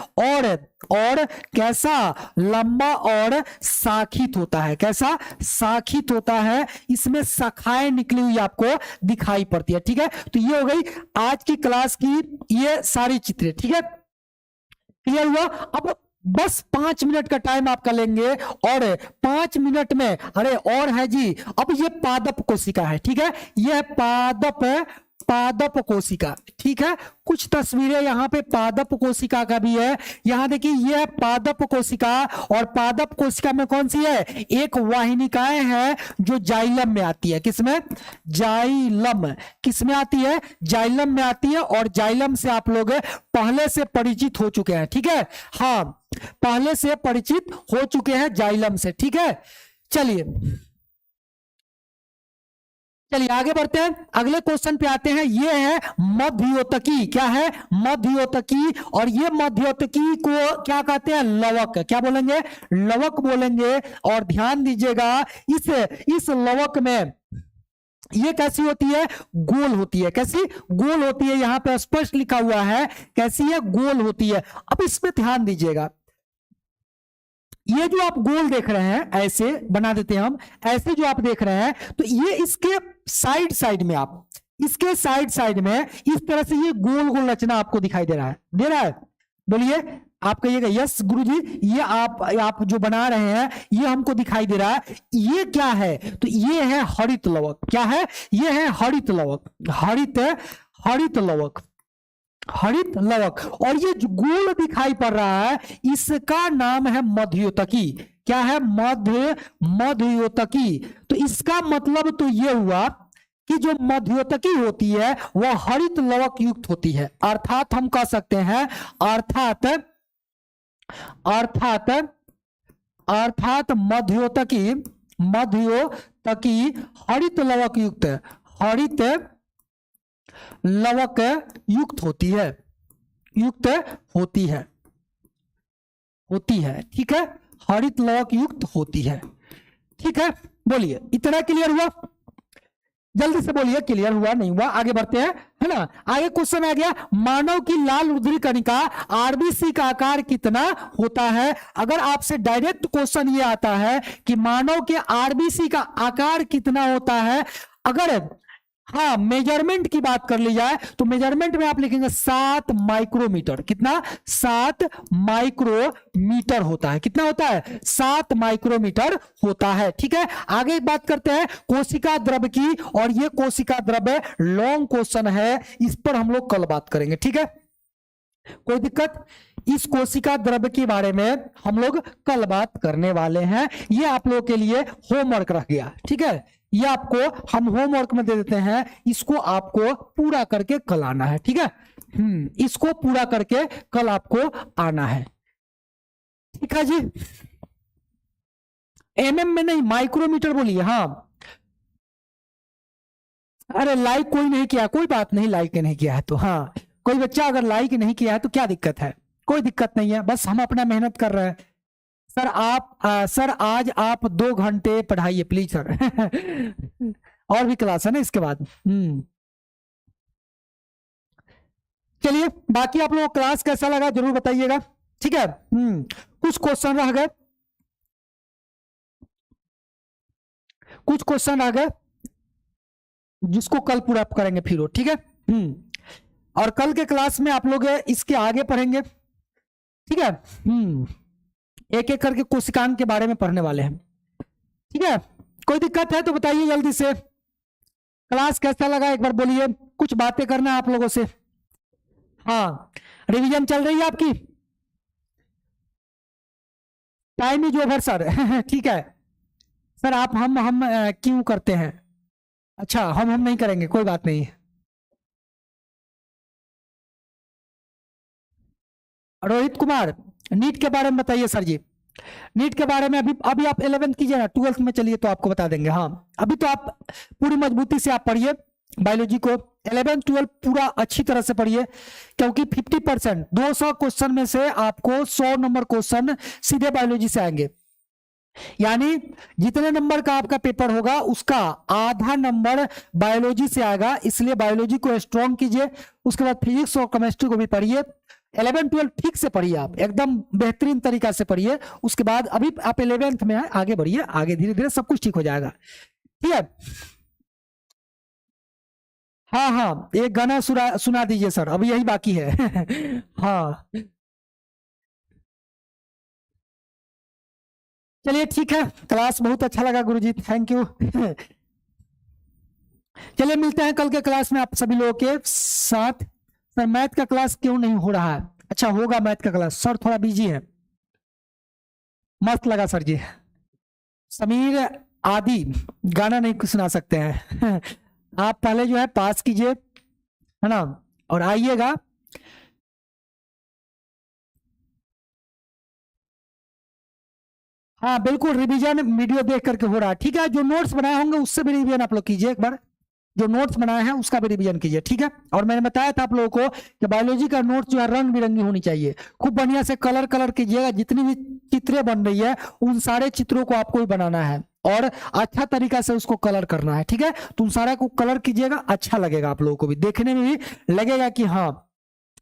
S1: और कैसा लंबा और साखित होता है। कैसा साखित होता है, इसमें शाखाएं निकली हुई आपको दिखाई पड़ती है। ठीक है, तो ये हो गई आज की क्लास की ये सारी चित्रें। ठीक है, क्लियर हुआ। अब बस 5 मिनट का टाइम आपका लेंगे, और 5 मिनट में अरे और है जी, अब ये पादप कोशिका है। ठीक है, ये पादप कोशिका। ठीक है, कुछ तस्वीरें यहाँ पे पादप कोशिका का भी है। यहाँ देखिए ये है पादप कोशिका, और पादप कोशिका में कौन सी है, एक वाहिनिकाएं है जो जाइलम में आती है। किसमें, जाइलम, किसमें आती है, जाइलम में आती है, और जाइलम से आप लोग पहले से परिचित हो चुके हैं। ठीक है, हाँ पहले से परिचित हो चुके हैं जाइलम से। ठीक है, चलिए आगे बढ़ते हैं, अगले क्वेश्चन पे आते हैं। ये है मध्योतकी, क्या है मध्योतकी, और ये मध्योतकी को क्या कहते हैं, लवक। क्या बोलेंगे, लवक बोलेंगे। और ध्यान दीजिएगा इस लवक में ये कैसी होती है, गोल होती है। कैसी, गोल होती है, यहां पे स्पष्ट लिखा हुआ है कैसी है, गोल होती है। अब इसमें ध्यान दीजिएगा, ये जो आप गोल देख रहे हैं, ऐसे बना देते हैं हम, ऐसे जो आप देख रहे हैं, तो ये इसके साइड में, आप इसके साइड में इस तरह से ये गोल गोल रचना आपको दिखाई दे रहा है, बोलिए आप कहिएगा यस गुरुजी, ये आप जो बना रहे हैं ये हमको दिखाई दे रहा है। ये क्या है तो ये है हरित लवक। क्या है, ये है हरित लवक, हरित लवक। और ये जो गोल दिखाई पड़ रहा है, इसका नाम है मध्योतकी। क्या है, मध्योतकी। तो इसका मतलब तो ये हुआ कि जो मध्योतकी होती है वह हरित लवक युक्त होती है। अर्थात हम कह सकते हैं, अर्थात मध्योतकी हरित लवक युक्त, हरित लवक युक्त होती है। ठीक है, हरित लवक युक्त होती है। ठीक है, बोलिए इतना क्लियर हुआ, जल्दी से बोलिए क्लियर हुआ नहीं हुआ। आगे बढ़ते हैं, है ना। आगे क्वेश्चन आ गया, मानव की लाल रुधिर कणिका आरबीसी का आकार कितना होता है। अगर आपसे डायरेक्ट क्वेश्चन ये आता है कि मानव के आरबीसी का आकार कितना होता है, अगर हाँ मेजरमेंट की बात कर ली जाए तो मेजरमेंट में आप लिखेंगे 7 माइक्रोमीटर। कितना, 7 माइक्रोमीटर होता है। कितना होता है, 7 माइक्रोमीटर होता है। ठीक है, आगे बात करते हैं कोशिका द्रव की, और ये कोशिका द्रव लॉन्ग क्वेश्चन है, इस पर हम लोग कल बात करेंगे। ठीक है, कोई दिक्कत, इस कोशिका द्रव के बारे में हम लोग कल बात करने वाले हैं। ये आप लोगों के लिए होमवर्क रह गया। ठीक है, ये आपको हम होमवर्क में दे देते हैं, इसको आपको पूरा करके कल आना है। ठीक है, इसको पूरा करके कल आपको आना है। ठीक है जी, एमएम में नहीं माइक्रोमीटर बोलिए। हाँ, अरे लाइक कोई नहीं किया, कोई बात नहीं, लाइक नहीं किया है तो हाँ, कोई बच्चा अगर लाइक नहीं किया है तो क्या दिक्कत है, कोई दिक्कत नहीं है, बस हम अपना मेहनत कर रहे हैं। सर आज आप 2 घंटे पढ़ाइए प्लीज सर। और भी क्लास है ना इसके बाद। चलिए, बाकी आप लोगों को क्लास कैसा लगा जरूर बताइएगा। ठीक है, कुछ क्वेश्चन रह गए, जिसको कल पूरा करेंगे फिर। ठीक है, और कल के क्लास में आप लोग इसके आगे पढ़ेंगे, ठीक है। एक एक करके कोशिकांग के बारे में पढ़ने वाले हैं, ठीक है। कोई दिक्कत है तो बताइए जल्दी से। क्लास कैसा लगा एक बार बोलिए, कुछ बातें करना है आप लोगों से। हाँ, रिवीजन चल रही है आपकी, टाइम इज ओवर सर। ठीक है सर, आप हम क्यों करते हैं? अच्छा, हम नहीं करेंगे, कोई बात नहीं। रोहित कुमार, नीट के बारे में बताइए सर जी। नीट के बारे में अभी आप 11th कीजिए ना, 12th में चलिए तो आपको बता देंगे। हाँ, अभी तो आप पूरी मजबूती से आप पढ़िए बायोलॉजी को, 11 12 पूरा अच्छी तरह से पढ़िए, क्योंकि 50% 200 क्वेश्चन में से आपको 100 नंबर क्वेश्चन सीधे बायोलॉजी से आएंगे। यानी जितने नंबर का आपका पेपर होगा उसका आधा नंबर बायोलॉजी से आएगा, इसलिए बायोलॉजी को स्ट्रॉन्ग कीजिए। उसके बाद फिजिक्स और केमिस्ट्री को भी पढ़िए। 11 12 ठीक से पढ़िए, आप एकदम बेहतरीन तरीका से पढ़िए। उसके बाद अभी आप 11th में है, आगे बढ़िए, आगे धीरे धीरे सब कुछ ठीक हो जाएगा, ठीक है। हाँ हाँ, एक गाना सुना दीजिए सर, अभी यही बाकी है। हाँ चलिए ठीक है, क्लास बहुत अच्छा लगा गुरुजी, थैंक यू। चलिए मिलते हैं कल के क्लास में आप सभी लोगों के साथ। सर मैथ का क्लास क्यों नहीं हो रहा है? अच्छा होगा मैथ का क्लास, सर थोड़ा बिजी है। मस्त लगा सर जी। समीर आदि गाना नहीं सुना सकते हैं। आप पहले जो है पास कीजिए, है ना, और आइएगा। हाँ बिल्कुल, रिवीजन वीडियो देख करके हो रहा है, ठीक है। जो नोट्स बनाए होंगे उससे भी रिवीजन आप लोग कीजिए एक बार, जो नोट्स बनाए हैं उसका भी रिवीजन कीजिए, ठीक है। और मैंने बताया था आप लोगों को कि बायोलॉजी का नोट्स जो है रंग बिरंगी होनी चाहिए, खूब बढ़िया से कलर कलर कीजिएगा। जितनी भी चित्रें बन रही है उन सारे चित्रों को आपको ही बनाना है और अच्छा तरीका से उसको कलर करना है, ठीक है। तो उन सारा को कलर कीजिएगा, अच्छा लगेगा आप लोगों को भी, देखने में भी लगेगा कि हाँ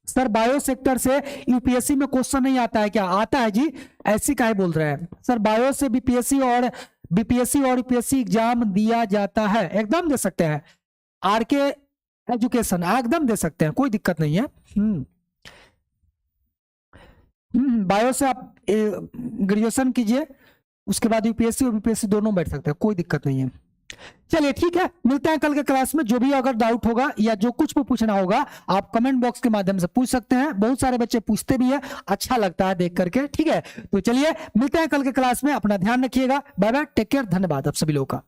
S1: सर बायो सेक्टर से यूपीएससी में क्वेश्चन नहीं आता है क्या? आता है जी, ऐसी काहे बोल रहे हैं सर? बायो से बीपीएससी और यूपीएससी एग्जाम दिया जाता है, एकदम दे सकते हैं। आरके एजुकेशन एकदम दे सकते हैं, कोई दिक्कत नहीं है। बायो से आप ग्रेजुएशन कीजिए, उसके बाद यूपीएससी और बीपीएससी दोनों बैठ सकते हैं, कोई दिक्कत नहीं है। चलिए ठीक है, मिलते हैं कल के क्लास में। जो भी अगर डाउट होगा या जो कुछ भी पूछना होगा आप कमेंट बॉक्स के माध्यम से पूछ सकते हैं, बहुत सारे बच्चे पूछते भी है, अच्छा लगता है देख करके, ठीक है। तो चलिए मिलते हैं कल के क्लास में, अपना ध्यान रखिएगा, बाय बाय, टेक केयर, धन्यवाद आप सभी लोगों का।